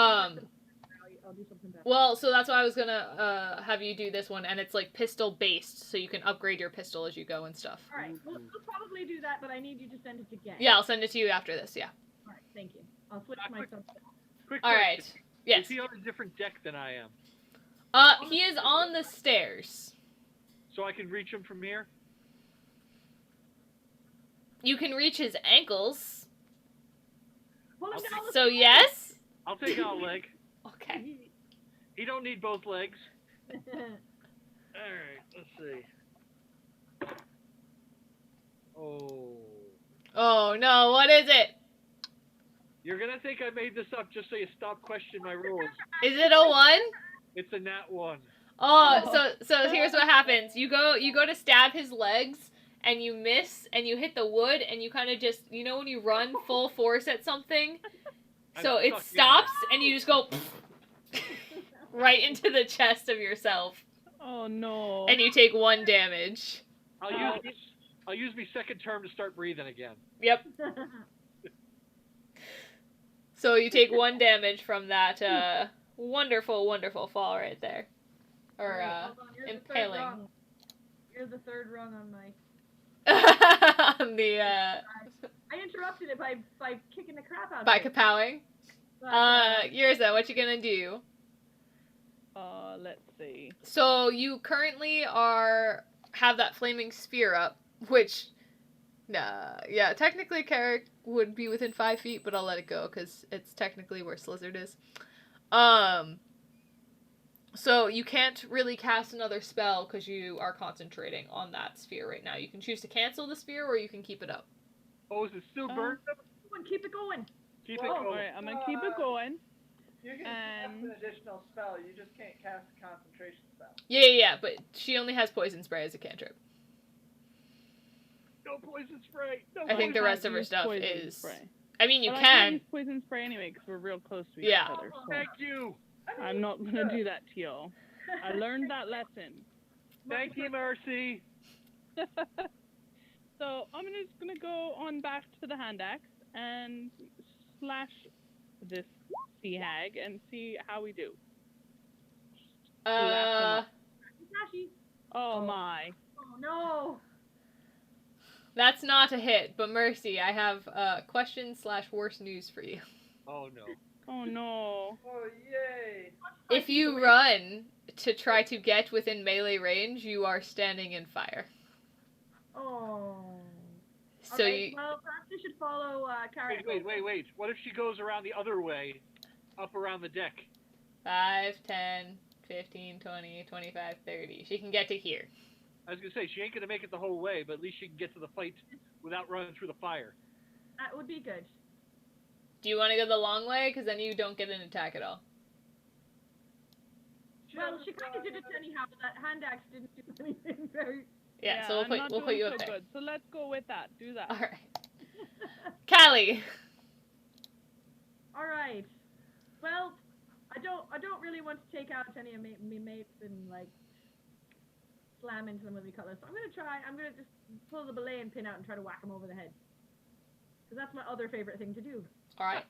I'll do something better. Well, so that's why I was gonna have you do this one, and it's like pistol based, so you can upgrade your pistol as you go and stuff. Alright, we'll probably do that, but I need you to send it again. Yeah, I'll send it to you after this. Yeah. Alright, thank you. I'll switch my subset. Quick All right. question. Yes. Is he on a different deck than I am? He is on the stairs. So I can reach him from here? You can reach his ankles. So yes? I'll take out a leg. Okay. He don't need both legs. Alright, let's see. Oh. Oh no, what is it? You're gonna think I made this up just so you stop questioning my rules. Is it a 1? It's a nat 1. Oh, so here's what happens. You go to stab his legs and you miss and you hit the wood and you kind of just, you know when you run full force at something? So it stops and you just go right into the chest of yourself. Oh no. And you take 1 damage. I'll use my second term to start breathing again. Yep. So you take 1 damage from that wonderful, wonderful fall right there. Or Hold on, you're impaling. The third rung. You're the third rung on my... On the I interrupted it by kicking the crap out by of it. kapowing. But, Yurza, what you gonna do? Let's see. So you currently have that flaming sphere up, which, yeah, technically Carrick would be within 5 feet, but I'll let it go because it's technically where Slizzard is. So you can't really cast another spell because you are concentrating on that sphere right now. You can choose to cancel the sphere or you can keep it up. Oh, is it still burned? keep it going. Keep it All going. right, I'm gonna keep it going. You can cast an additional spell, you just can't cast a concentration spell. Yeah, but she only has poison spray as a cantrip. No poison spray. No I think the poison rest of her Use stuff poison is... spray. I mean, you But I can't can. use poison spray anyway because we're real close to each Yeah. other. So Thank you. I'm not gonna do that to y'all. I learned that lesson. Thank you, Mercy. So I'm just gonna go on back to the hand axe and slash this sea hag and see how we do. Sashi. Oh my. Oh no. That's not a hit, but Mercy, I have question/worse news for you. Oh no. Oh no. Oh, yay. If you run to try to get within melee range, you are standing in fire. Oh. So Alright, well, perhaps you should follow Karen. Wait. What if she goes around the other way, up around the deck? 5, 10, 15, 20, 25, 30. She can get to here. I was gonna say she ain't gonna make it the whole way, but at least she can get to the fight without running through the fire. That would be good. Do you want to go the long way? Because then you don't get an attack at all. Well, she kind of did it anyhow, but that hand axe didn't do anything very... Yeah, so I'm not we'll put doing you so up there. good. So let's go with that. Do that. Alright. Callie! Alright. Well, I don't really want to take out any of me mates and, like, slam into them with my cutlass. So I'm gonna just pull the belaying pin out and try to whack them over the head. Because that's my other favorite thing to do. Alright.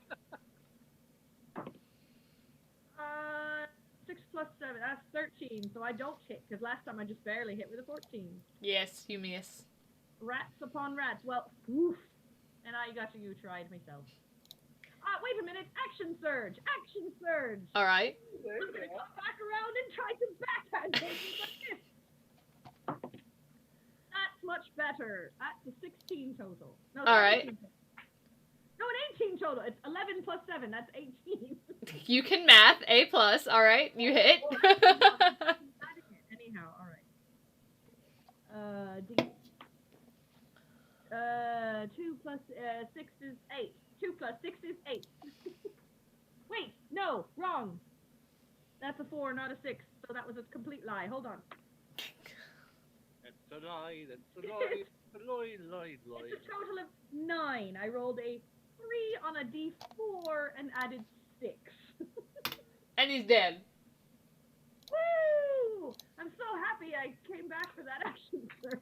6 plus 7, that's 13, so I don't hit, because last time I just barely hit with a 14. Yes, you miss. Rats upon rats, well, oof. And I got you tried myself. Wait a minute, action surge! Alright. I'm gonna come back around and try to backhand him like this. That's much better. That's a 16 total. No, Alright. 17 total. No, an 18 total. It's 11 plus 7. That's 18. You can math. A+. Alright, you hit. Anyhow, alright. 2 plus 6 is 8. 2 plus 6 is 8. Wait, no, wrong. That's a 4, not a 6. So that was a complete lie. Hold on. That's a lie. That's a lie. Lie. It's a total of 9. I rolled a 3 on a d4 and added 6. And he's dead. Woo! I'm so happy I came back for that action surge.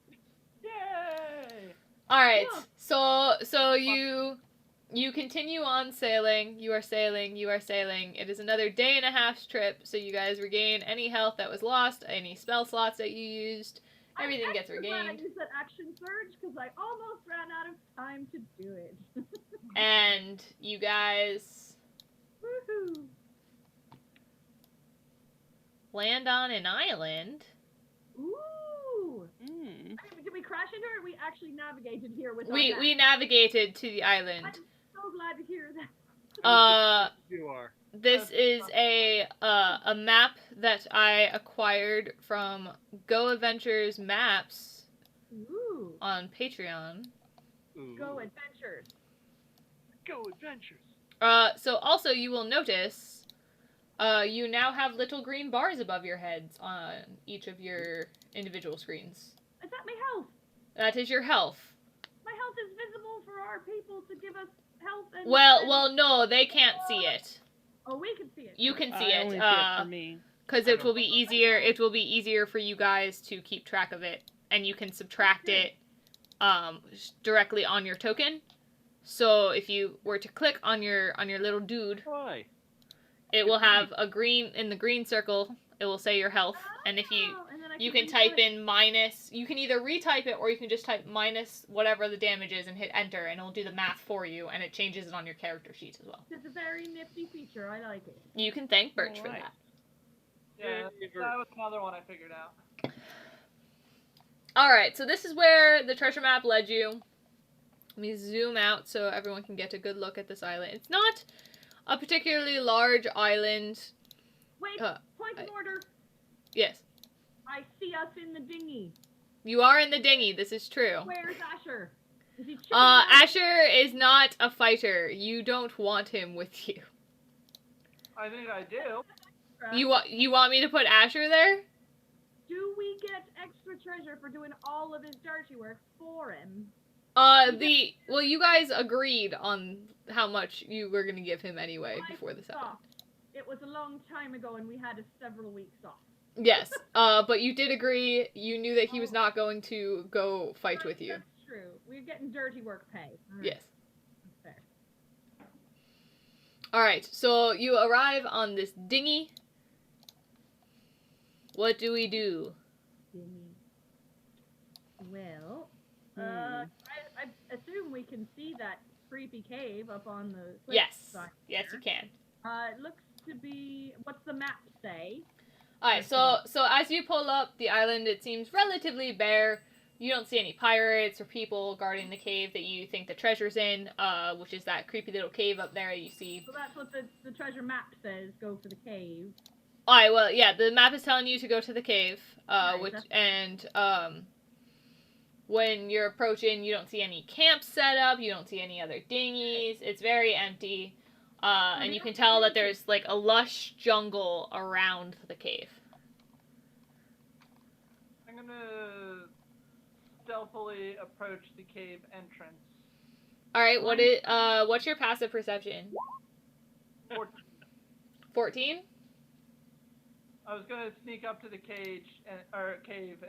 Yay! Alright, Yeah. so you continue on sailing. You are sailing. It is another day and a half's trip, so you guys regain any health that was lost, any spell slots that you used. Everything gets I'm glad I regained. used that action surge because I almost ran out of time to do it. And you guys Woohoo! land on an island. Ooh! Mm. Did we crash into it or we actually navigated here with our We map? navigated to the island. I'm so glad to hear that. You are. This is a map that I acquired from Go Adventures Maps Ooh. on Patreon. Ooh. Go adventures. Go adventures. So also you will notice, you now have little green bars above your heads on each of your individual screens. Is that my health? That is your health. My health is visible for our people to give us health and... Well, no, they can't see it. Oh, we can see it. You can see I it, only see it for me. because it will be easier. It will be easier for you guys to keep track of it, and you can subtract it, directly on your token. So if you were to click on your little dude, Why? it will have a green in the green circle. It will say your health, and if you and then I you can type in minus. You can either retype it or you can just type minus whatever the damage is and hit enter, and it'll do the math for you, and it changes it on your character sheet as well. It's a very nifty feature. I like it. You can thank Birch for Alright. that. Yeah, that was another one I figured out. Alright, so this is where the treasure map led you. Let me zoom out so everyone can get a good look at this island. It's not a particularly large island. Wait, point of order. Yes. I see us in the dinghy. You are in the dinghy, this is true. Where's Asher? Is he chicken out? Asher is not a fighter. You don't want him with you. I think I do. You want me to put Asher there? Do we get extra treasure for doing all of his dirty work for him? Well, you guys agreed on how much you were gonna give him anyway before this happened. It was a long time ago and we had several weeks off. Yes, but you did agree, you knew that he was not going to go fight with you. That's true. We're getting dirty work pay. All right. Yes. That's fair. Alright, so you arrive on this dinghy. What do we do? Dinghy. Well, I assume we can see that creepy cave up on the cliff Yes. side Yes, there. you can. It looks to be... What's the map say? Alright, so as you pull up the island, it seems relatively bare. You don't see any pirates or people guarding the cave that you think the treasure's in, which is that creepy little cave up there you see. So that's what the treasure map says, go for the cave. Alright, well, yeah, the map is telling you to go to the cave, Right, when you're approaching, you don't see any camps set up, you don't see any other dinghies, it's very empty, and you can tell that there's, like, a lush jungle around the cave. I'm gonna stealthily approach the cave entrance. Alright, what's your passive perception? 14? I was gonna sneak up to the cave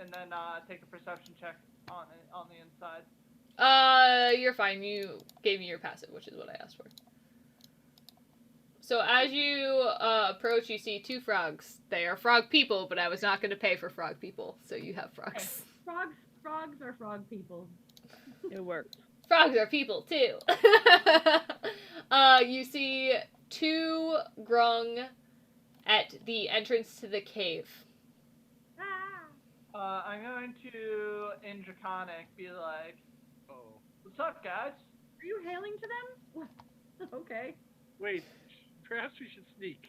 and then take a perception check on the inside. You're fine. You gave me your passive, which is what I asked for. So as you approach, you see two frogs. They are frog people, but I was not going to pay for frog people, so you have frogs. Frogs are frog people. It worked. Frogs are people too. You see two grung at the entrance to the cave. I'm going to, in Draconic, be like, Oh. what's up, guys? Are you hailing to them? Okay. Wait, perhaps we should sneak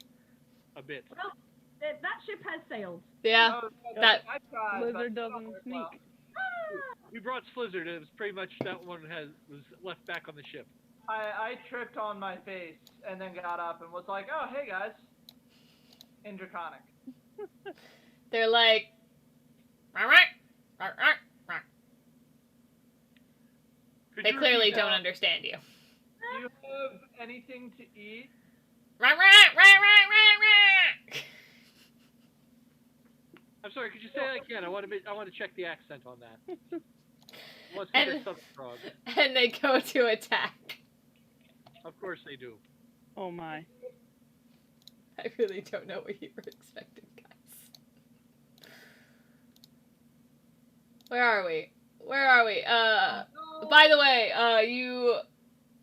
a bit. Well, that ship has sailed. Yeah. Oh, that- I tried, but Blizzard it don't doesn't work sneak. well. We brought Slizzard, and it was pretty much that one was left back on the ship. I tripped on my face and then got up and was like, oh, hey, guys. In Draconic. They're like. Could They you clearly repeat that? don't understand you. Do you have anything to eat? I'm sorry, could you say that again? I want to check the accent on that. Let's see And- there's something wrong. And they go to attack. Of course they do. Oh my. I really don't know what you were expecting, guys. Where are we? By the way, you,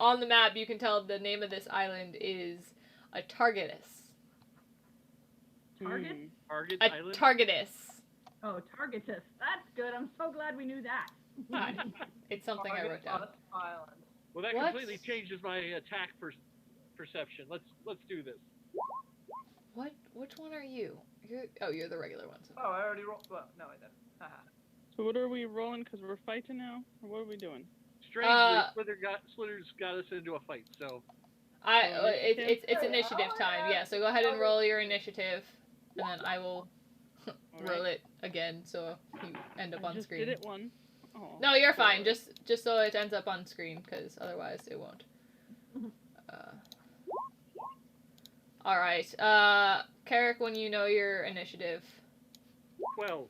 on the map, you can tell the name of this island is a Targetus. Target? Target A Island? Targetus. Oh, Targetus. That's good. I'm so glad we knew that. It's something I wrote down. Island. Well, that What? completely changes my attack perception. Let's do this. What? Which one are you? You're the regular one. So. Oh, I already rolled. Well, no, I didn't. Haha. So what are we rolling? Because we're fighting now? Or what are we doing? Strangely, Slither's got us into a fight, so. It's initiative time. Yeah, so go ahead and roll your initiative, and then I will roll it again, so you end up on screen. Did it one. Oh, no, you're fine. Just so it ends up on screen, because otherwise it won't. All right. Carrick, when you know your initiative. 12.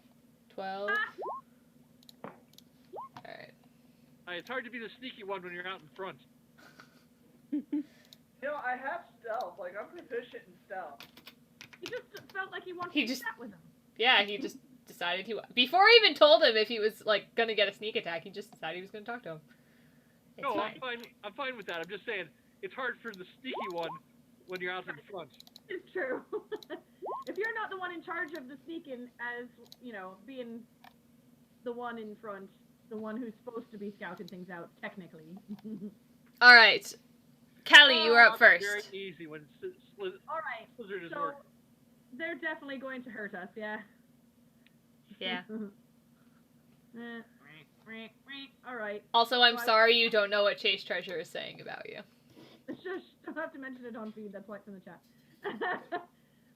12. All right. It's hard to be the sneaky one when you're out in front. You know, I have stealth. Like, I'm proficient in stealth. He just felt like he wanted to chat with him. Yeah, he just decided before I even told him if he was, like, gonna get a sneak attack, he just decided he was gonna talk to him. It's no, fine. I'm fine with that. I'm just saying, it's hard for the sneaky one when you're out in front. It's true. If you're not the one in charge of the sneaking, as, you know, being the one in front, the one who's supposed to be scouting things out, technically. All right. Callie, you are up first. Very easy when All right. Blizzard is So working. they're definitely going to hurt us, yeah. Yeah. All right. Also, I'm sorry you don't know what Chase Treasure is saying about you. Shush! Don't have to mention it on feed. That's why it's in the chat.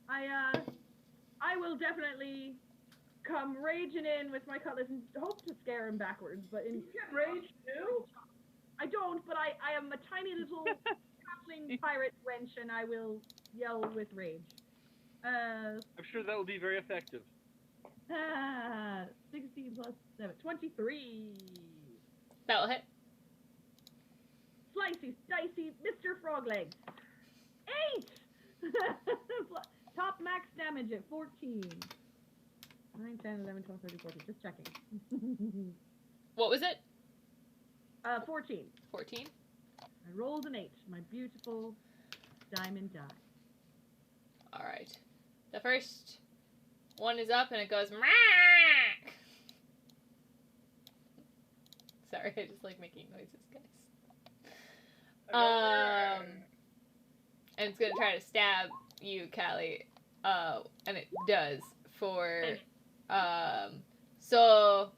I will definitely come raging in with my cutlass and hope to scare him backwards. But in You can rage too? I don't, but I am a tiny little halfling pirate wench, and I will yell with rage. I'm sure that will be very effective. 16 plus 7, 23. That'll hit. Slicey, dicey, Mr. Froglegs. 8! Top max damage at 14. 9, 10, 11, 12, 13, 14. Just checking. What was it? 14. 14? I rolled an 8. My beautiful diamond die. Alright. The first one is up and it goes Mah! Sorry, I just like making noises, guys. And it's gonna try to stab you, Callie. And it does for so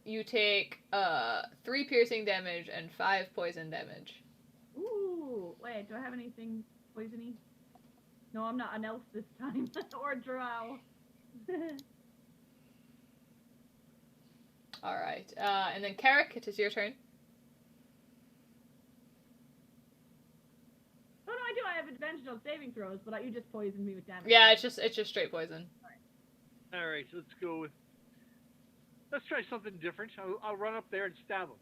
you take 3 piercing damage and 5 poison damage. Ooh, wait, do I have anything poisony? No, I'm not an elf this time. Or a drow. Alright, and then Carrick, it is your turn. Oh no, I do. I have advantage on saving throws, but you just poisoned me with damage. Yeah, it's just straight poison. Alright, so let's try something different. I'll run up there and stab him.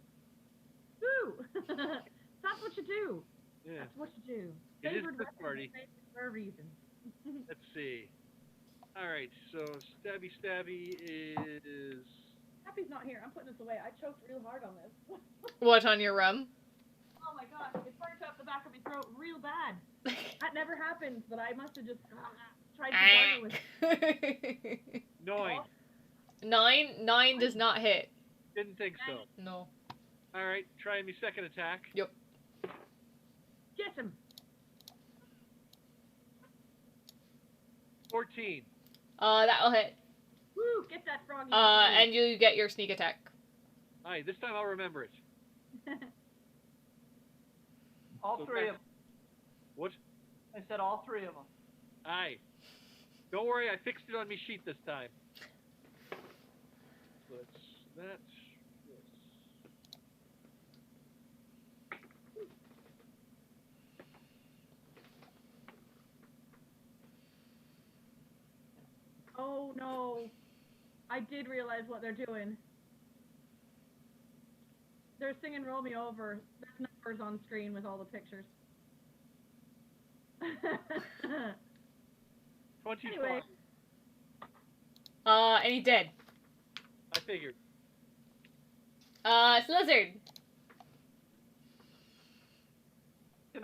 Woo! That's what you do. Yeah. That's what you do. It is Favored this weapon party. for a reason. Let's see. Alright, so stabby is... Happy's not here. I'm putting this away. I choked real hard on this. What, on your rum? Oh my gosh, it burnt up the back of my throat real bad. That never happens, but I must have just tried to gargle with 9. 9 does not hit. Didn't think so. No. Alright, try me second attack. Yep. Get him. 14. That'll hit. Woo, get that froggy. And you get your sneak attack. Alright, this time I'll remember it. All 3 of them. What? I said all 3 of them. Aye. Don't worry, I fixed it on me sheet this time. So that's this. Oh no. I did realize what they're doing. They're singing Roll Me Over. There's numbers on screen with all the pictures. 24. Anyway. And he's dead. I figured. It's Lizard. Can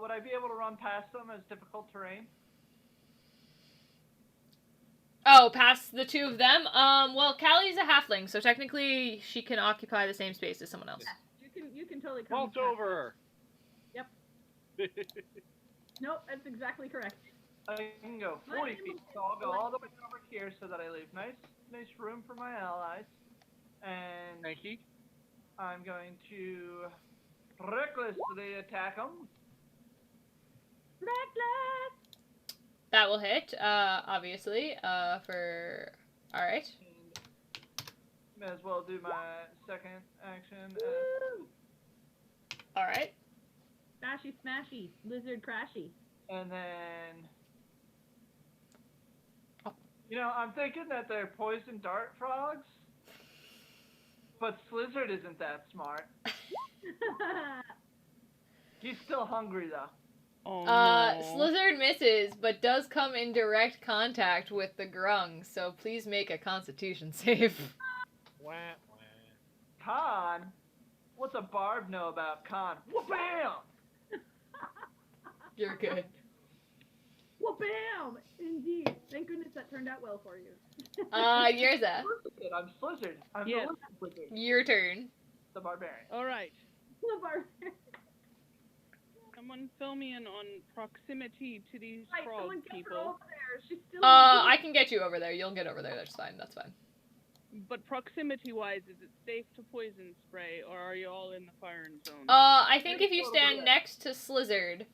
would I be able to run past them as difficult terrain? Oh, past the 2 of them? Well, Callie's a halfling, so technically she can occupy the same space as someone else. You can totally come. Vault over her. Yep. Nope, that's exactly correct. I can go 40 feet, so I'll go all the way over here so that I leave nice room for my allies. And Thank you. I'm going to recklessly attack them. Reckless! That will hit, obviously, for... Alright. May as well do my second action. Woo! Alright. Smashy, smashy. Lizard crashy. And then... You know, I'm thinking that they're poison dart frogs. But Slizzard isn't that smart. He's still hungry, though. Oh, no. Slizzard misses, but does come in direct contact with the grung, so please make a constitution save. Wah, wah. Con? What's a barb know about con? Wha-bam! You're good. Well, bam! Indeed. Thank goodness that turned out well for you. Yerza. I'm Slizzard. I'm Yes. the lizard wizard. Your turn. The barbarian. All right. The barbarian. Someone fill me in on proximity to these Right, frog someone get her people. over there. She's still I can get you over there. You'll get over there. That's fine. That's fine. But proximity-wise, is it safe to poison spray, or are you all in the firing zone? I think if you stand next to Slizzard.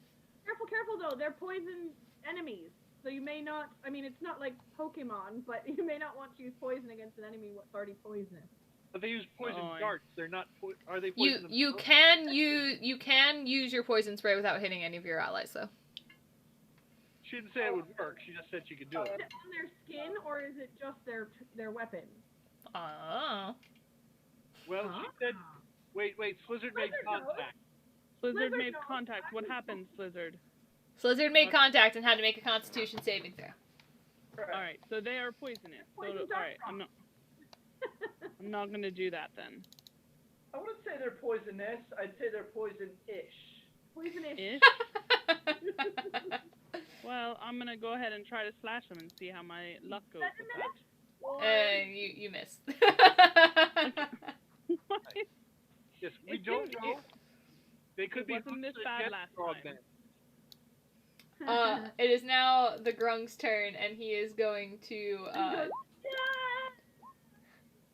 Careful, careful though. They're poison enemies. So you may not, I mean, it's not like Pokemon, but you may not want to use poison against an enemy what's already poisonous. But they use poison Oh, darts. They're not. Are they poison? You themselves? can use your poison spray without hitting any of your allies, though. She didn't say it would work. She just said she could do Is it. it on their skin or is it just their weapon? Oh. Well, she said. Wait. Slizzard made Slizzard knows. contact. Slizzard Slizzard made knows. contact. What happened, Slizzard? Slizzard made contact and had to make a Constitution saving throw. All right, so they are poisonous. So, Poison all dart right, I'm not gonna do that then. I wouldn't say they're poisonous. I'd say they're poison-ish. Poisonous. Ish. Well, I'm gonna go ahead and try to slash them and see how my luck goes with that. You missed. Yes, we It don't didn't- know. They could it be wasn't this ruthless bad against last frog time. men. It is now the grung's turn, and he is going to,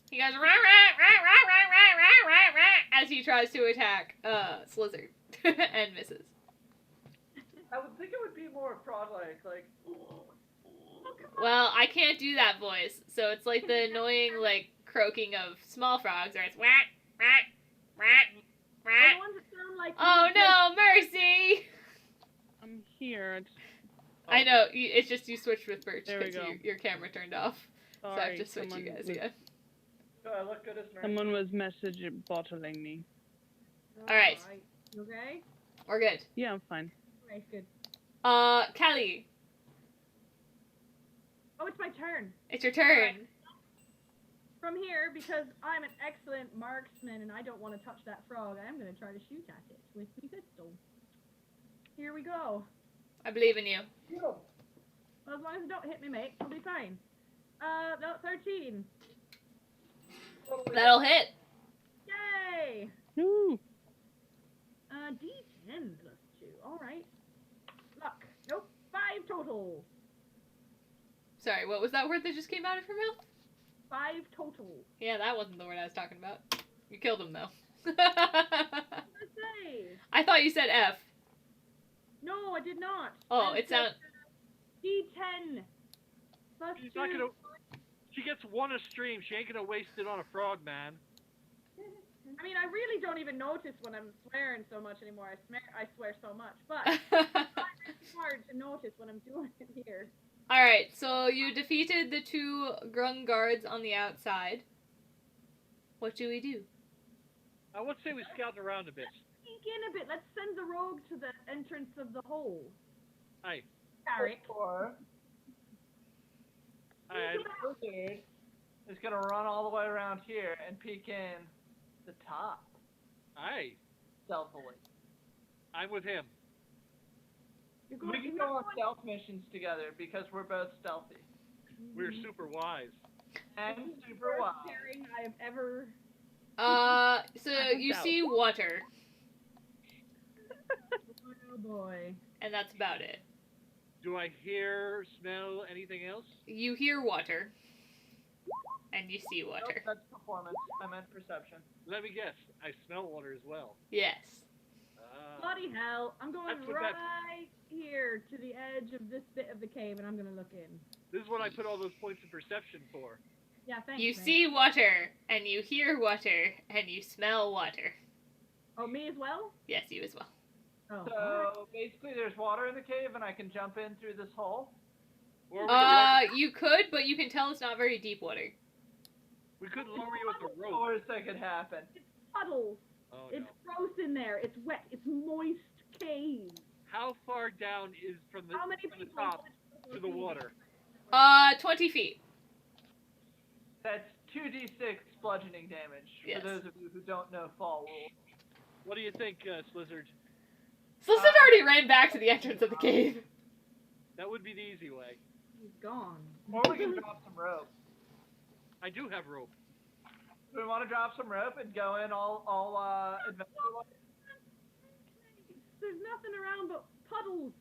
he goes, rah, rah, rah, rah, rah, rah, rah, rah, rah, as he tries to attack, Slizzard, and misses. I would think it would be more frog-like, like... Well, I can't do that voice, so it's like the annoying, like, croaking of small frogs, where it's whack, whack, whack, The whack. ones that sound like Oh no, mercy! I'm here. I know, it's just you switched with Birch, There we because go. your camera turned off. So I have Sorry, to switch you guys was- again. Do I look good as Mary? Someone was message bottling me. Alright. You okay? We're good. Yeah, I'm fine. Okay, good. Kelly, Oh, it's my turn. it's your turn. From here, because I'm an excellent marksman and I don't want to touch that frog, I am going to try to shoot at it with my pistol. Here we go. I believe in you. Well, as long as it don't hit me, mate, it'll be fine. No, 13. That'll hit. Yay! Woo! D10 plus 2. Alright. Luck. Nope. 5 total. Sorry, what was that word that just came out of your mouth? 5 total. Yeah, that wasn't the word I was talking about. You killed him, though. What did I say? I thought you said F. No, I did not. Oh, I it said sound. D10 plus She's 2. not gonna. She gets one a stream. She ain't gonna waste it on a frog, man. I mean, I really don't even notice when I'm swearing so much anymore. I swear so much, but it's hard to notice when I'm doing it here. Alright, so you defeated the 2 grung guards on the outside. What do we do? I would say we scout around a bit. Sneak in a bit. Let's send the rogue to the entrance of the hole. Aye. Carrick. Or Aye. the wizard is gonna run all the way around here and peek in the top Aye. stealthily. I'm with him. You're We can you're go not on going- stealth missions together because we're both stealthy We're super wise. and This is the super worst wild. pairing I have ever. So you doubt. see water. Oh boy. And that's about it. Do I hear, smell anything else? You hear water. And you see Nope, water. that's performance. I meant perception. Let me guess. I smell water as well. Yes. Bloody hell. I'm going That's what right here to the edge of this bit of the cave, and I'm going to look in. This is what I put all those points of perception for. Yeah, thanks, You mate. see water, and you hear water, and you smell water. Oh, me as well? Yes, you as well. Oh. alright. So basically, there's water in the cave, and I can jump in through this hole. Or we could, You could, but you can tell it's not very deep water. we could lower you with a The rope. worst that could happen. It's puddles. Oh, It's no. gross in there. It's wet. It's moist cave. How far down is from the, How many from the people top went to the water? 20 feet. That's 2d6 bludgeoning damage, Yes. for those of you who don't know fall rules. What do you think, Slizzard? Slizzard already ran back to the entrance of the cave. That would be the easy way. He's gone. Or we can drop some rope. I do have rope. Do we want to drop some rope and go in all adventure-like? There's nothing around but puddles.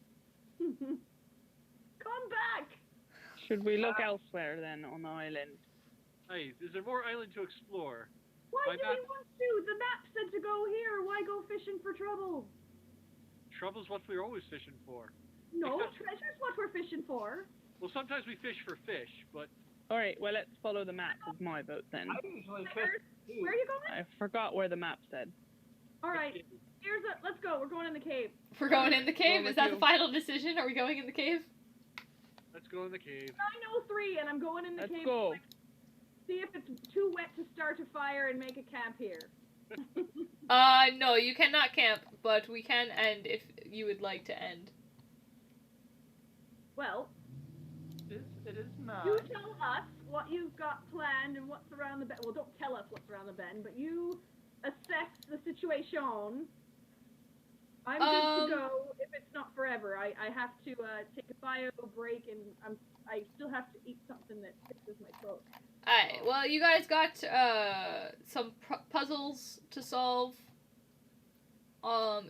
Come back. Should we look elsewhere then on the island? Hey, is there more island to explore? Why My do we map- want to? The map said to go here. Why go fishing for trouble? Trouble's what we're always fishing for. No, Except- treasure's what we're fishing for. Well, sometimes we fish for fish, but Alright, well let's follow the map is my vote then. I usually fish. Where are you going? I forgot where the map said. All right, let's go. We're going in the cave. We're going in the cave. Go Is with that you. the final decision? Are we going in the cave? let's go in the cave. 9:03, and I'm going in the Let's cave. go. To, see if it's too wet to start a fire and make a camp here. No, you cannot camp, but we can end if you would like to end. Well, It is not. you tell us what you've got planned and what's around the bend. Well, don't tell us what's around the bend, but you assess the situation. I'm good to go if it's not forever. I have to take a bio break, and I still have to eat something that fixes my throat. Alright, well, you guys got some puzzles to solve.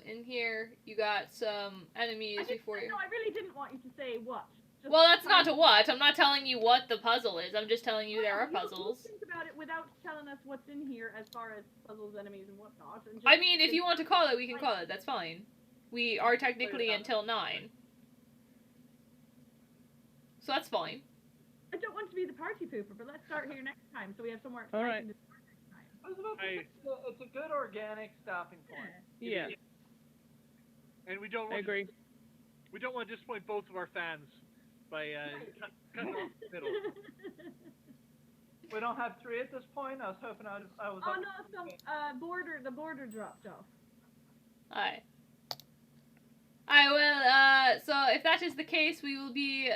In here, you got some enemies before you. No, I really didn't want you to say what. Just Well, that's not tell a what. I'm not telling you what the puzzle is. I'm just telling you there are You puzzles. think about it without telling us what's in here as far as puzzles, enemies, and whatnot. And just I mean, if you want to call it, we can call it. That's fine. We are technically enough. until 9. So that's fine. I don't want to be the party pooper, but let's start here next time so we have somewhere All exciting right. to start next time. I was about to say, it's a good organic stopping point. Yeah, And we don't I want agree. we don't want to disappoint both of our fans by cutting off the middle. We don't have 3 at this point. I was hoping I was. Oh up no, to some 3. the border dropped off. Alright. I will, so if that is the case, we will be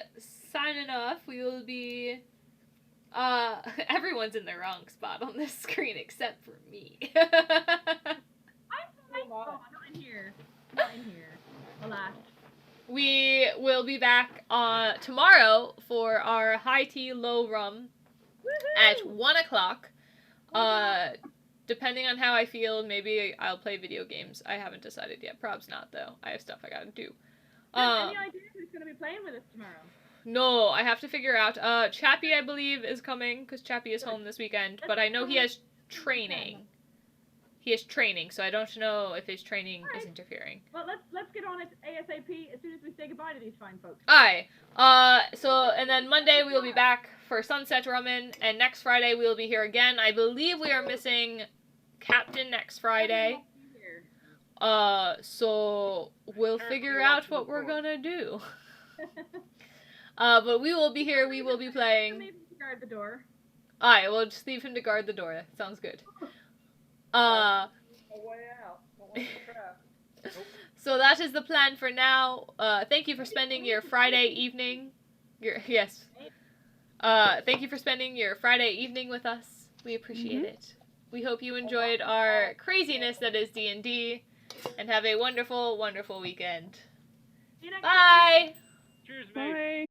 signing off. We will be, everyone's in the wrong spot on this screen except for me. I'm fine. Oh, not in here. Not in here. Alas. We will be back tomorrow for our high tea, low rum at Woohoo! 1 o'clock. Depending on how I feel, maybe I'll play video games. I haven't decided yet. Probs not, though. I have stuff I gotta do. Any idea who's going to be playing with us tomorrow? No, I have to figure out. Chappie, I believe, is coming, because Chappie is home this weekend, but I know he has training. He has training, so I don't know if his training is interfering. Well, let's get on it ASAP as soon as we say goodbye to these fine folks. Aye. And then Monday we will be back for Sunset Rummin', and next Friday we will be here again. I believe we are missing Captain next Friday. So we'll figure out what we're gonna do. But we will be here, we will be playing. Leave him to guard the door. Aye, we'll just leave him to guard the door. Sounds good. A way out. Don't want to trap. So that is the plan for now. Thank you for spending your Friday evening. Thank you for spending your Friday evening with us. We appreciate it. We hope you enjoyed our craziness that is D&D, and have a wonderful, wonderful weekend. See you next Bye! Cheers, mate. Bye.